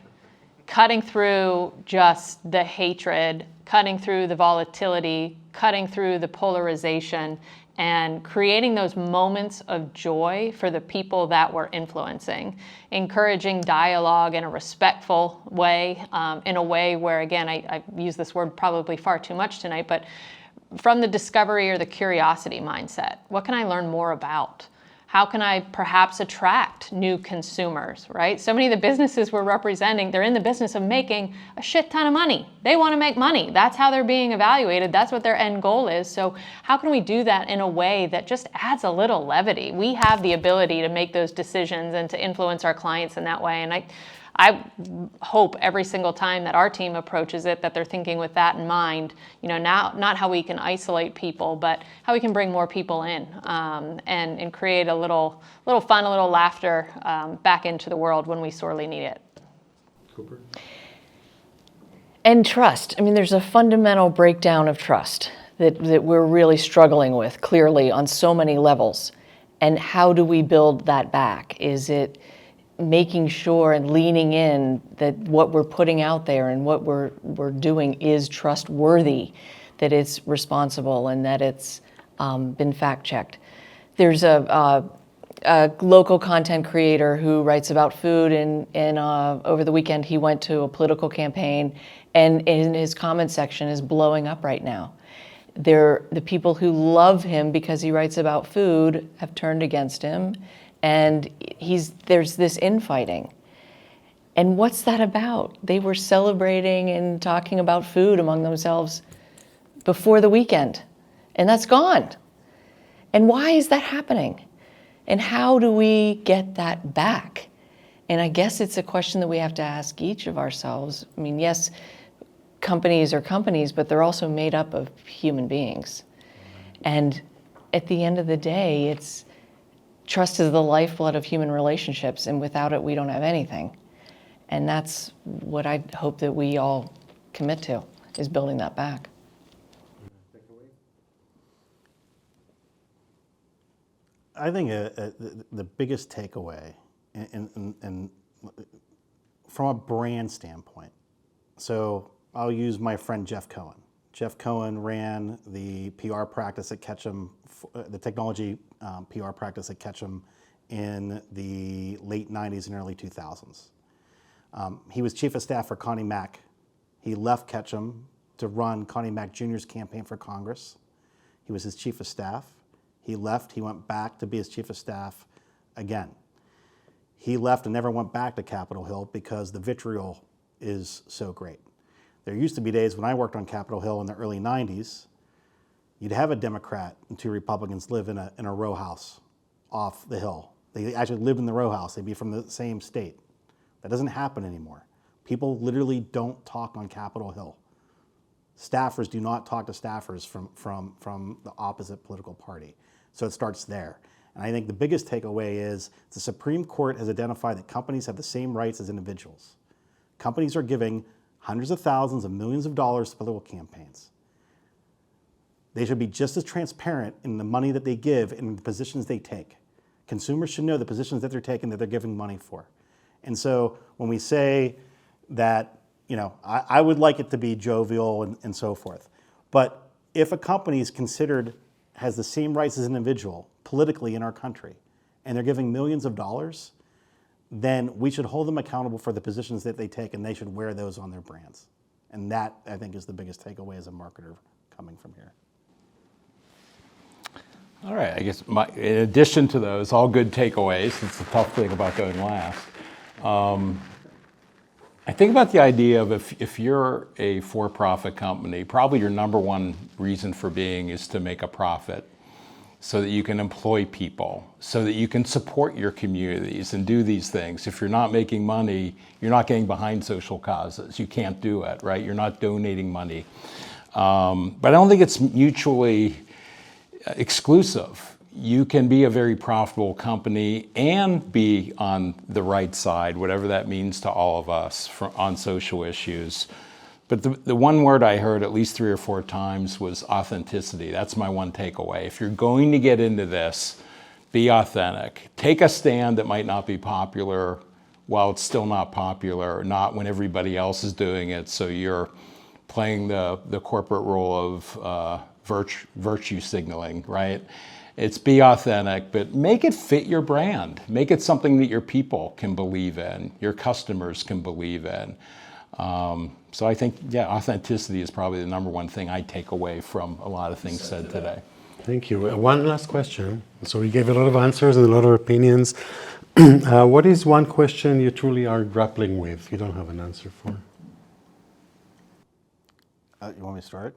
Cutting through just the hatred, cutting through the volatility, cutting through the polarization, and creating those moments of joy for the people that we're influencing, encouraging dialogue in a respectful way, in a way where, again, I use this word probably far too much tonight, but from the discovery or the curiosity mindset. What can I learn more about? How can I perhaps attract new consumers, right? So many of the businesses we're representing, they're in the business of making a shit ton of money. They want to make money. That's how they're being evaluated. That's what their end goal is. So how can we do that in a way that just adds a little levity? We have the ability to make those decisions and to influence our clients in that way. And I hope every single time that our team approaches it that they're thinking with that in mind, not how we can isolate people, but how we can bring more people in and create a little fun, a little laughter back into the world when we sorely need it. Cooper? And trust. I mean, there's a fundamental breakdown of trust that we're really struggling with clearly on so many levels. And how do we build that back? Is it making sure and leaning in that what we're putting out there and what we're doing is trustworthy, that it's responsible and that it's been fact-checked? There's a a local content creator who writes about food, and over the weekend he went to a political campaign, and in his comment section is blowing up right now. The people who love him because he writes about food have turned against him, and there's this infighting. And what's that about? They were celebrating and talking about food among themselves before the weekend, and that's gone. And why is that happening? And how do we get that back? And I guess it's a question that we have to ask each of ourselves. I mean, yes, companies are companies, but they're also made up of human beings. And at the end of the day, trust is the lifeblood of human relationships, and without it, we don't have anything. And that's what I hope that we all commit to, is building that back. I think the biggest takeaway, and from a brand standpoint, so I'll use my friend Jeff Cohen. Jeff Cohen ran the PR practice at Ketchum, the technology PR practice at Ketchum in the late 90s and early 2000s. He was chief of staff for Connie Mack. He left Ketchum to run Connie Mack Jr.'s campaign for Congress. He was his chief of staff. He left, he went back to be his chief of staff again. He left and never went back to Capitol Hill because the vitriol is so great. There used to be days when I worked on Capitol Hill in the early 90s, you'd have a Democrat and two Republicans live in a row house off the hill. They actually lived in the row house. They'd be from the same state. That doesn't happen anymore. People literally don't talk on Capitol Hill. Staffers do not talk to staffers from the opposite political party. So it starts there. And I think the biggest takeaway is the Supreme Court has identified that companies have the same rights as individuals. Companies are giving hundreds of thousands of millions of dollars to political campaigns. They should be just as transparent in the money that they give and the positions they take. Consumers should know the positions that they're taking, that they're giving money for. And so when we say that, I would like it to be jovial and so forth. But if a company is considered, has the same rights as an individual politically in our country, and they're giving millions of dollars, then we should hold them accountable for the positions that they take, and they should wear those on their brands. And that, I think, is the biggest takeaway as a marketer coming from here. All right, I guess in addition to those, all good takeaways, it's the tough thing about going last. I think about the idea of if you're a for-profit company, probably your number one reason for being is to make a profit so that you can employ people, so that you can support your communities and do these things. If you're not making money, you're not getting behind social causes. You can't do it, right? You're not donating money. But I don't think it's mutually exclusive. You can be a very profitable company and be on the right side, whatever that means to all of us on social issues. But the one word I heard at least 3 or 4 times was authenticity. That's my one takeaway. If you're going to get into this, be authentic. Take a stand that might not be popular while it's still not popular, not when everybody else is doing it, so you're playing the corporate role of virtue signaling, right? It's be authentic, but make it fit your brand. Make it something that your people can believe in, your customers can believe in. So I think, authenticity is probably the number one thing I take away from a lot of things said today. Thank you. One last question. So we gave a lot of answers and a lot of opinions. What is one question you truly are grappling with, you don't have an answer for? You want me to start?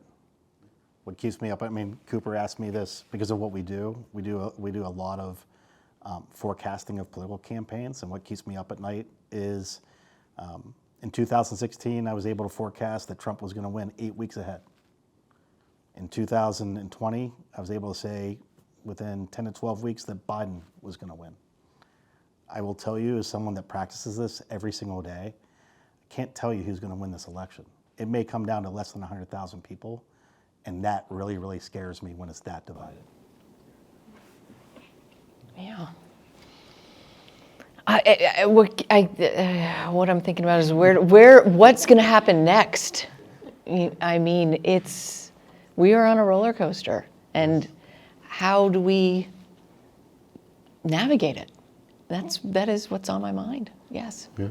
What keeps me up? I mean, Cooper asked me this because of what we do. We do a lot of forecasting of political campaigns, and what keeps me up at night is in 2016, I was able to forecast that Trump was going to win 8 weeks ahead. In 2020, I was able to say within 10 to 12 weeks that Biden was going to win. I will tell you, as someone that practices this every single day, I can't tell you who's going to win this election. It may come down to less than 100,000 people. And that really, really scares me when it's that divided. Yeah. What I'm thinking about is what's going to happen next? I mean, we are on a roller coaster, and how do we navigate it. That is what's on my mind. Yes. Yeah.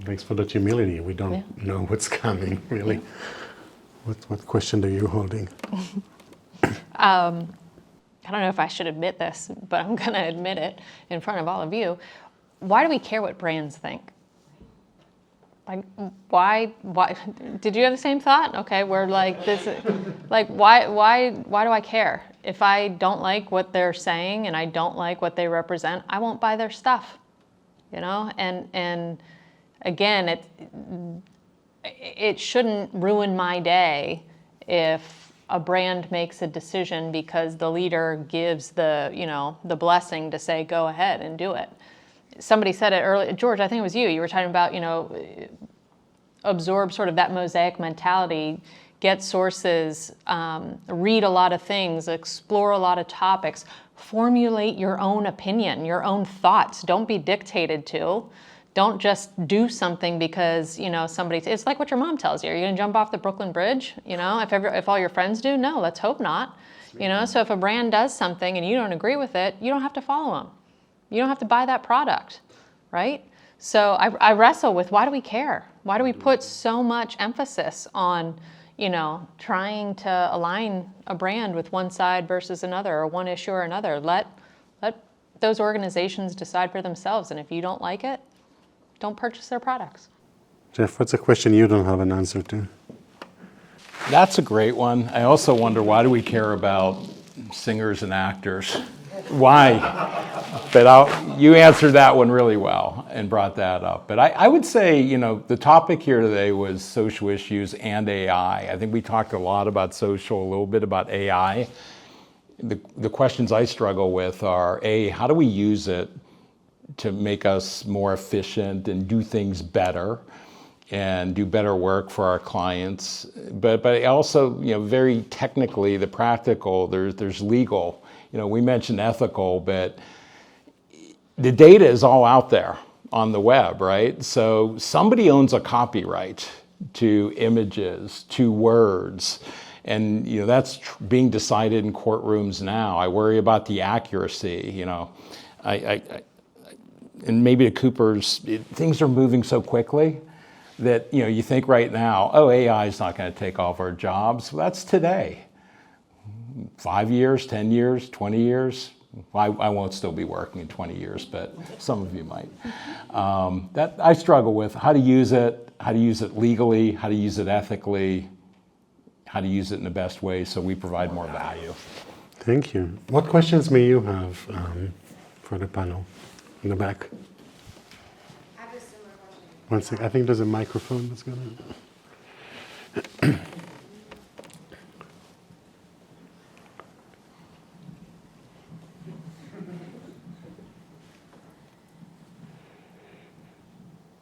Thanks for that humility. We don't know what's coming, really. What question are you holding? I don't know if I should admit this, but I'm going to admit it in front of all of you. Why do we care what brands think? Like, why, did you have the same thought? Okay, we're like, this, like, why do I care? If I don't like what they're saying and I don't like what they represent, I won't buy their stuff, you know? And again, it shouldn't ruin my day if a brand makes a decision because the leader gives the blessing to say, go ahead and do it. Somebody said it earlier, George, I think it was you. You were talking about, absorb sort of that mosaic mentality, get sources, read a lot of things, explore a lot of topics, formulate your own opinion, your own thoughts. Don't be dictated to. Don't just do something because, it's like what your mom tells you. Are you going to jump off the Brooklyn Bridge? If all your friends do? No, let's hope not. So if a brand does something and you don't agree with it, you don't have to follow them. You don't have to buy that product, right? So I wrestle with, why do we care? Why do we put so much emphasis on, trying to align a brand with one side versus another or one issue or another? Let those organizations decide for themselves. And if you don't like it, don't purchase their products. Jeff, what's a question you don't have an answer to? That's a great one. I also wonder, why do we care about singers and actors? Why? But you answered that one really well and brought that up. But I would say, the topic here today was social issues and AI. I think we talked a lot about social, a little bit about AI. The questions I struggle with are, A, how do we use it to make us more efficient and do things better and do better work for our clients? But also, very technically, the practical, there's legal. We mentioned ethical, but the data is all out there on the web, right? So somebody owns a copyright to images, to words, and that's being decided in courtrooms now. I worry about the accuracy. And maybe to Cooper's, things are moving so quickly that you think right now, AI is not going to take all of our jobs. Well, that's today. 5 years, 10 years, 20 years. Well, I won't still be working in 20 years, but some of you might. That I struggle with how to use it legally, how to use it ethically, how to use it in the best way so we provide more value. Thank you. What questions may you have for the panel in the back? I have a similar question. One second. I think there's a microphone that's going to...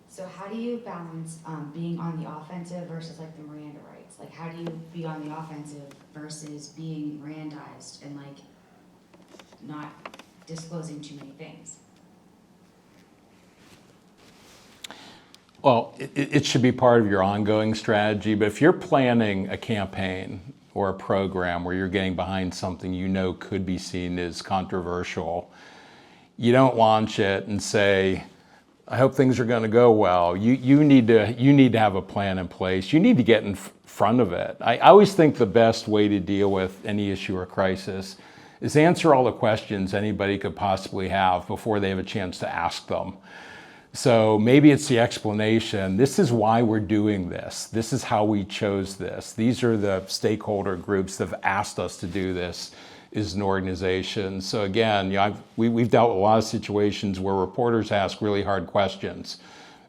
So how do you balance being on the offensive versus like the Miranda rights? Like how do you be on the offensive versus being Mirandized and like not disclosing too many things? Well, it should be part of your ongoing strategy, but if you're planning a campaign or a program where you're getting behind something could be seen as controversial, you don't launch it and say, I hope things are going to go well. You need to have a plan in place. You need to get in front of it. I always think the best way to deal with any issue or crisis is answer all the questions anybody could possibly have before they have a chance to ask them. So maybe it's the explanation. This is why we're doing this. This is how we chose this. These are the stakeholder groups that have asked us to do this as an organization. So again, we've dealt with a lot of situations where reporters ask really hard questions.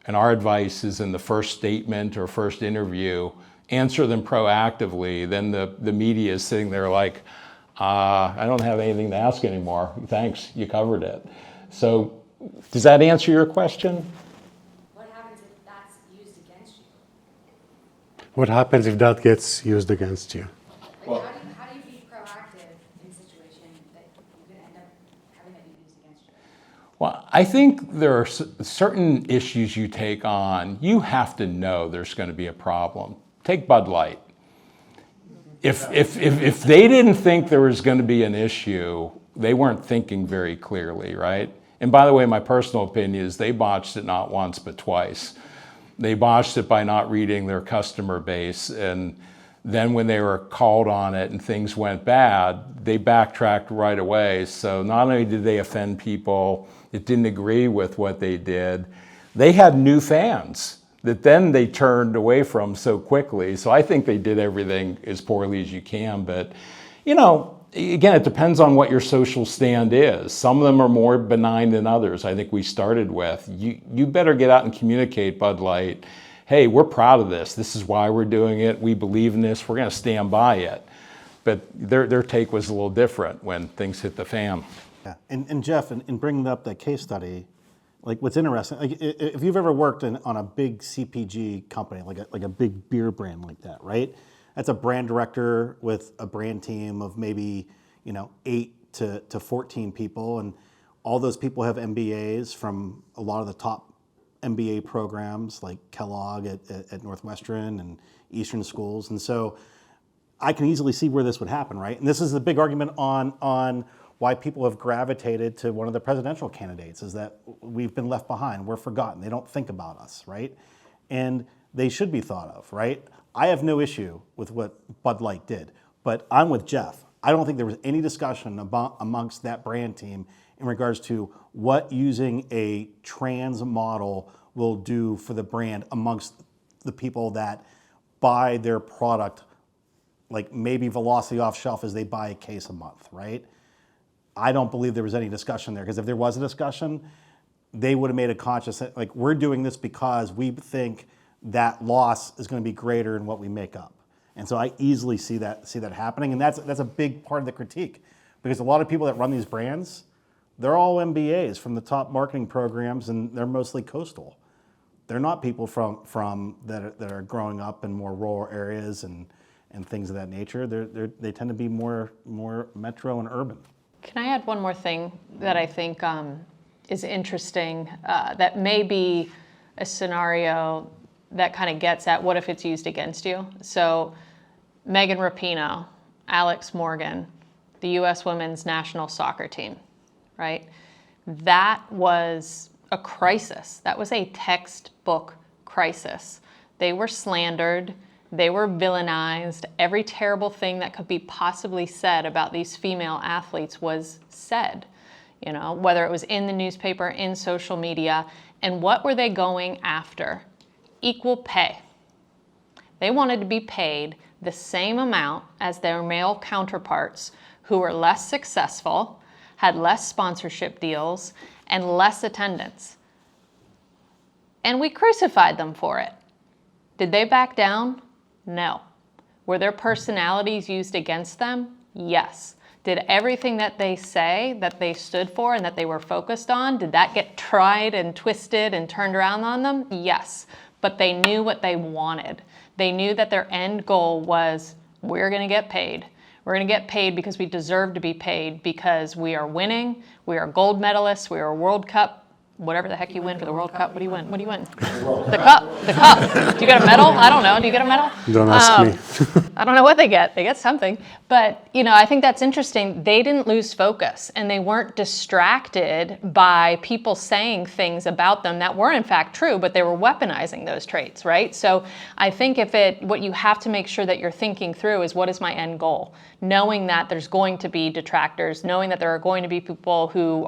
And our advice is in the first statement or first interview, answer them proactively. Then the media is sitting there like, I don't have anything to ask anymore. Thanks, you covered it. So does that answer your question? What happens if that's used against you? What happens if that gets used against you? Like how do you be proactive in a situation that you could end up having that be used against you? Well, I think there are certain issues you take on, you have to know there's going to be a problem. Take Bud Light. If they didn't think there was going to be an issue, they weren't thinking very clearly, right? And by the way, my personal opinion is they botched it not once, but twice. They botched it by not reading their customer base. And then when they were called on it and things went bad, they backtracked right away. So not only did they offend people that didn't agree with what they did, they had new fans that then they turned away from so quickly. So I think they did everything as poorly as you can. But, you know, again, it depends on what your social stand is. Some of them are more benign than others. I think we started with, you better get out and communicate, Bud Light. Hey, we're proud of this. This is why we're doing it. We believe in this. We're going to stand by it. But their take was a little different when things hit the fan. Yeah. And Jeff, in bringing up that case study, like what's interesting, like if you've ever worked on a big CPG company, like a big beer brand like that, right? That's a brand director with a brand team of maybe 8 to 14 people, and all those people have MBAs from a lot of the top MBA programs like Kellogg at Northwestern and Eastern schools, and so I can easily see where this would happen, right? And this is the big argument on why people have gravitated to one of the presidential candidates, is that we've been left behind, we're forgotten, they don't think about us, right? And they should be thought of, right? I have no issue with what Bud Light did, but I'm with Jeff. I don't think there was any discussion amongst that brand team in regards to what using a trans model will do for the brand amongst the people that buy their product, like maybe velocity off shelf as they buy a case a month, right? I don't believe there was any discussion there, because if there was a discussion, they would have made a conscious, like, we're doing this because we think that loss is going to be greater than what we make up. And so I easily see that happening, and that's a big part of the critique, because a lot of people that run these brands, they're all MBAs from the top marketing programs, and they're mostly coastal. They're not people from that are growing up in more rural areas and things of that nature. They tend to be more metro and urban. Can I add one more thing that I think is interesting, that may be a scenario that kind of gets at what if it's used against you? So Megan Rapinoe, Alex Morgan, the U.S. women's national soccer team, right? That was a crisis. That was a textbook crisis. They were slandered. They were villainized. Every terrible thing that could be possibly said about these female athletes was said, whether it was in the newspaper, in social media. And what were they going after? Equal pay. They wanted to be paid the same amount as their male counterparts who were less successful, had less sponsorship deals, and less attendance. And we crucified them for it. Did they back down? No. Were their personalities used against them? Yes. Did everything that they say that they stood for and that they were focused on, did that get tried and twisted and turned around on them? Yes. But they knew what they wanted. They knew that their end goal was, we're going to get paid. We're going to get paid because we deserve to be paid, because we are winning, we are gold medalists, we are a World Cup, whatever the heck you win for the World Cup. What do you win? What do you win? The cup. Do you get a medal? I don't know. Do you get a medal? Don't ask me. I don't know what they get. They get something. But, I think that's interesting. They didn't lose focus, and they weren't distracted by people saying things about them that were in fact true, but they were weaponizing those traits, right? So I think what you have to make sure that you're thinking through is, what is my end goal? Knowing that there's going to be detractors, knowing that there are going to be people who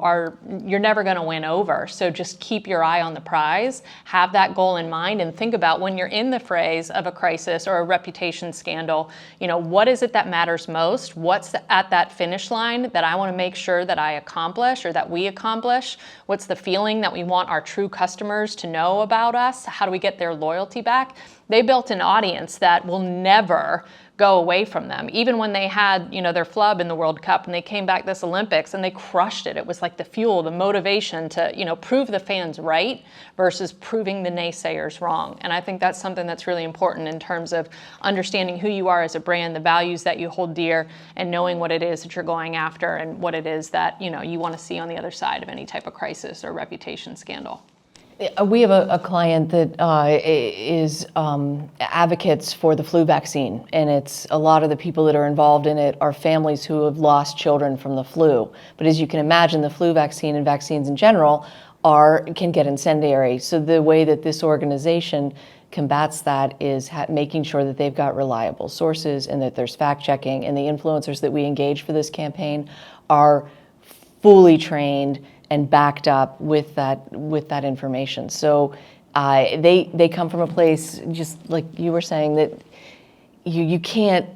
you're never going to win over. So just keep your eye on the prize, have that goal in mind, and think about when you're in the phrase of a crisis or a reputation scandal, what is it that matters most? What's at that finish line that I want to make sure that I accomplish or that we accomplish? What's the feeling that we want our true customers to know about us? How do we get their loyalty back? They built an audience that will never go away from them. Even when they had, their flub in the World Cup and they came back this Olympics and they crushed it. It was like the fuel, the motivation to, prove the fans right versus proving the naysayers wrong. And I think that's something that's really important in terms of understanding who you are as a brand, the values that you hold dear, and knowing what it is that you're going after and what it is that, you want to see on the other side of any type of crisis or reputation scandal. We have a client that is advocates for the flu vaccine, and it's a lot of the people that are involved in it are families who have lost children from the flu. But as you can imagine, the flu vaccine and vaccines in general can get incendiary. So the way that this organization combats that is making sure that they've got reliable sources and that there's fact checking, and the influencers that we engage for this campaign are fully trained and backed up with that information. So they come from a place, just like you were saying, that you can't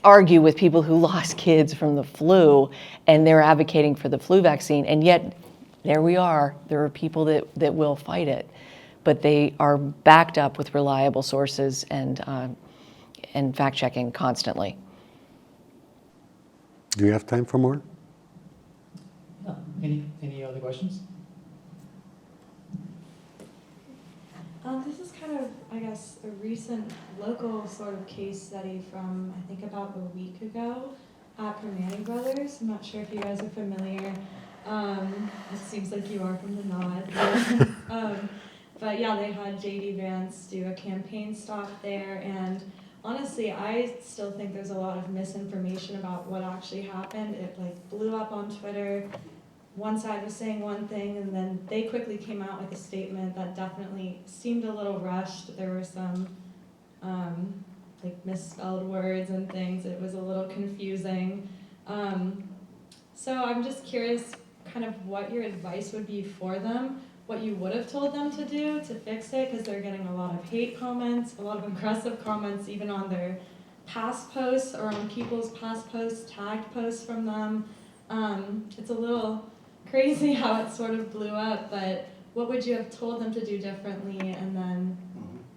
argue with people who lost kids from the flu and they're advocating for the flu vaccine, and yet there we are. There are people that will fight it, but they are backed up with reliable sources and fact checking constantly. Do you have time for more? No. Any other questions? This is kind of, I guess, a recent local sort of case study from, I think, about a week ago at Permani Brothers. I'm not sure if you guys are familiar. It seems like you are from the nod. But yeah, they had J.D. Vance do a campaign stop there, and honestly, I still think there's a lot of misinformation about what actually happened. It like blew up on Twitter. One side was saying one thing, and then they quickly came out with a statement that definitely seemed a little rushed. There were some like misspelled words and things. It was a little confusing. So I'm just curious kind of what your advice would be for them, what you would have told them to do to fix it, because they're getting a lot of hate comments, a lot of aggressive comments, even on their past posts or on people's past posts, tagged posts from them. It's a little crazy how it sort of blew up, but what would you have told them to do differently, and then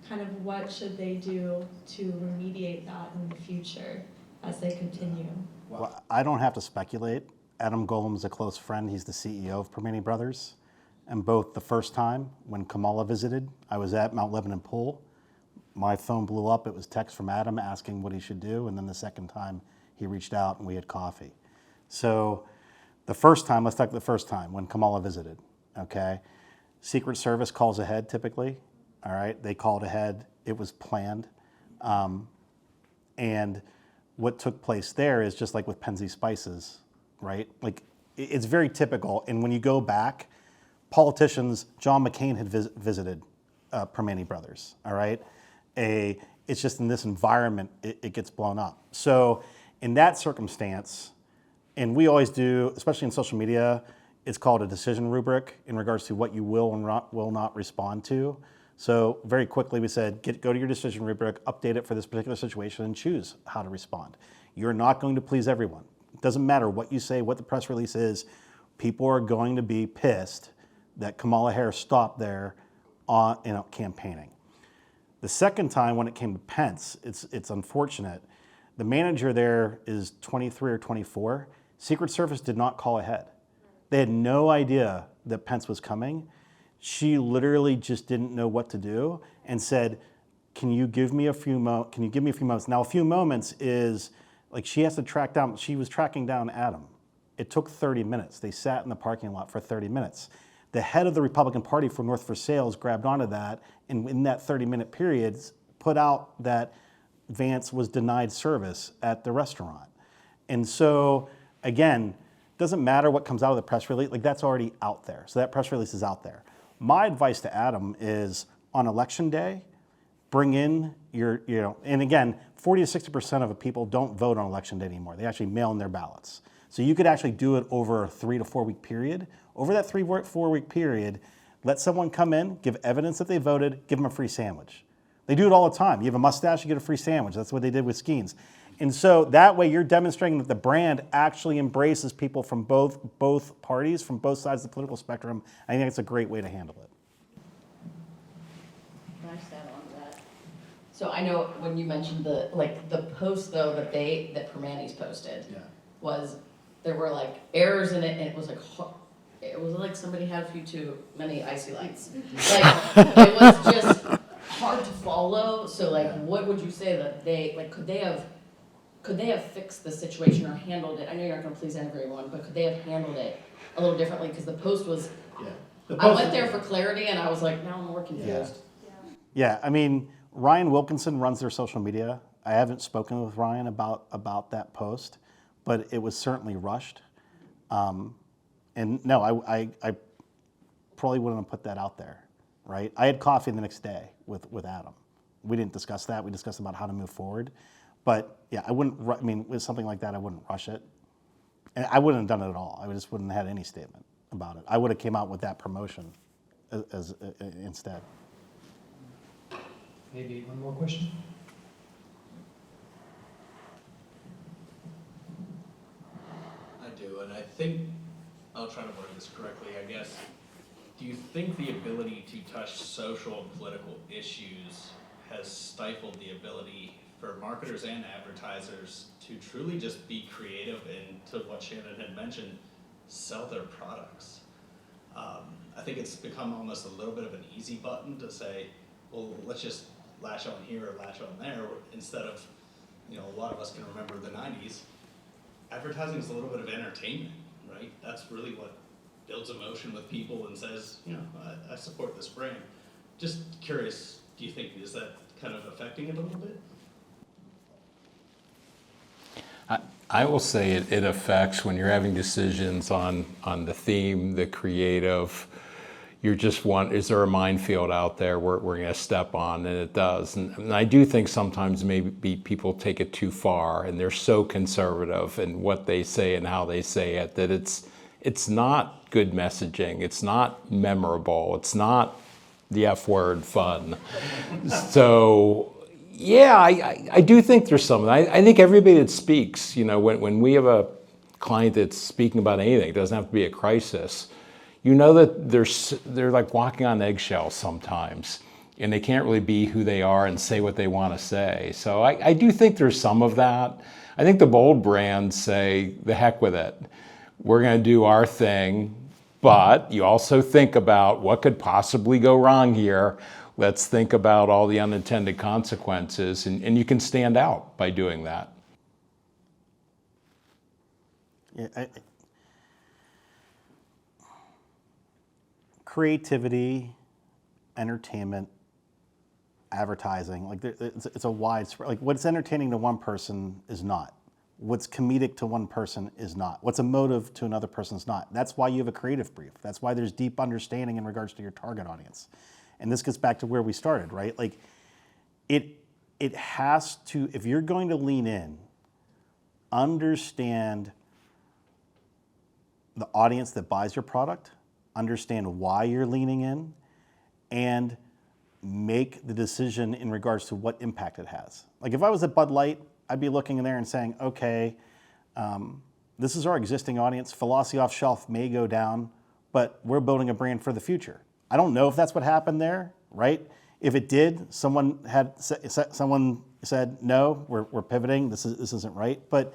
kind of what should they do to remediate that in the future as they continue? Well, I don't have to speculate. Adam Golem's a close friend. He's the CEO of Permani Brothers. And both the first time when Kamala visited, I was at Mount Lebanon Pool. My phone blew up. It was text from Adam asking what he should do. And then the second time he reached out and we had coffee. So the first time, let's talk the first time when Kamala visited, okay? Secret Service calls ahead typically, all right? They called ahead. It was planned. And what took place there is just like with Penzi Spices, right? Like it's very typical. And when you go back, politicians, John McCain had visited Permani Brothers, all right? It's just in this environment, it gets blown up. So in that circumstance, and we always do, especially in social media, it's called a decision rubric in regards to what you will and will not respond to. So very quickly we said, go to your decision rubric, update it for this particular situation, and choose how to respond. You're not going to please everyone. It doesn't matter what you say, what the press release is. People are going to be pissed that Kamala Harris stopped there on campaigning. The second time when it came to Pence, it's unfortunate. The manager there is 23 or 24. Secret Service did not call ahead. They had no idea that Pence was coming. She literally just didn't know what to do and said, can you give me a few moments? Now, a few moments is like she has to track down, she was tracking down Adam. It took 30 minutes. They sat in the parking lot for 30 minutes. The head of the Republican Party for North for Sales grabbed onto that, and in that 30-minute period, put out that Vance was denied service at the restaurant. And so, again, doesn't matter what comes out of the press release, like that's already out there. So that press release is out there. My advice to Adam is on election day, bring in your, and again, 40 to 60% of people don't vote on election day anymore. They actually mail in their ballots. So you could actually do it over a 3 to 4 week period. Over that 3 to 4 week period, let someone come in, give evidence that they voted, give them a free sandwich. They do it all the time. You have a mustache, you get a free sandwich. That's what they did with Skeens. And so that way you're demonstrating that the brand actually embraces people from both parties, from both sides of the political spectrum. I think it's a great way to handle it. Can I just add on to that? So I know when you mentioned the post though that Permani's posted was there were like errors in it, and it was like somebody had a few too many icy lights. Like it was just hard to follow. So like, what would you say that could they have fixed the situation or handled it? I know you're not going to please everyone, but could they have handled it a little differently? Because the post was I went there for clarity and I was like, now I'm more confused. Yeah, I mean, Ryan Wilkinson runs their social media. I haven't spoken with Ryan about that post, but it was certainly rushed. And no, I probably wouldn't have put that out there, right? I had coffee the next day with Adam. We didn't discuss that. We discussed about how to move forward. But yeah, I wouldn't, I mean, with something like that, I wouldn't rush it. And I wouldn't have done it at all. I just wouldn't have had any statement about it. I would have came out with that promotion as instead. Maybe one more question? I do, and I think, I'll try to word this correctly, I guess. Do you think the ability to touch social and political issues has stifled the ability for marketers and advertisers to truly just be creative and, to what Shannon had mentioned, sell their products? I think it's become almost a little bit of an easy button to say, well, let's just latch on here or latch on there, instead of, a lot of us can remember the 90s. Advertising is a little bit of entertainment, right? That's really what builds emotion with people and says, I support this brand. Just curious, do you think, is that kind of affecting it a little bit? I will say it affects when you're having decisions on the theme, the creative. You're just is there a minefield out there we're going to step on? And it does. And I do think sometimes maybe people take it too far and they're so conservative in what they say and how they say it that it's not good messaging. It's not memorable. It's not the F word fun. So yeah, I do think there's some. I think everybody that speaks, when we have a client that's speaking about anything, it doesn't have to be a crisis. That they're like walking on eggshells sometimes, and they can't really be who they are and say what they want to say. So I do think there's some of that. I think the bold brands say, the heck with it. We're going to do our thing, but you also think about what could possibly go wrong here. Let's think about all the unintended consequences, and you can stand out by doing that. Yeah, creativity, entertainment, advertising, it's a widespread, what's entertaining to one person is not. What's comedic to one person is not. What's emotive to another person is not. That's why you have a creative brief. That's why there's deep understanding in regards to your target audience. And this gets back to where we started, right? It has to, if you're going to lean in, understand the audience that buys your product, understand why you're leaning in, and make the decision in regards to what impact it has. Like if I was at Bud Light, I'd be looking in there and saying, okay, this is our existing audience. Velocity off shelf may go down, but we're building a brand for the future. I don't know if that's what happened there, right? If it did, someone said, no, we're pivoting, this isn't right. But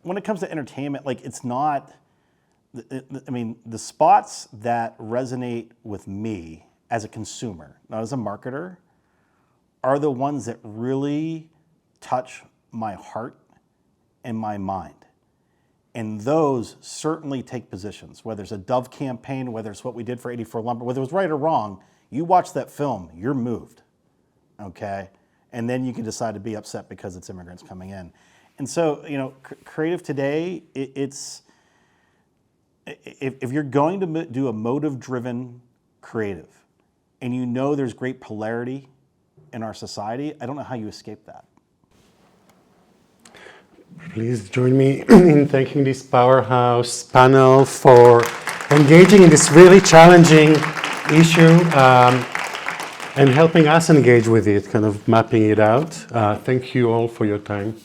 when it comes to entertainment, it's not, the spots that resonate with me as a consumer, not as a marketer, are the ones that really touch my heart and my mind. And those certainly take positions, whether it's a Dove campaign, whether it's what we did for 84 Lumber, whether it was right or wrong, you watch that film, you're moved, okay? And then you can decide to be upset because it's immigrants coming in. And so, creative today, if you're going to do a motive-driven creative, and there's great polarity in our society, I don't know how you escape that. Please join me in thanking this powerhouse panel for engaging in this really challenging issue and helping us engage with it, kind of mapping it out. Thank you all for your time.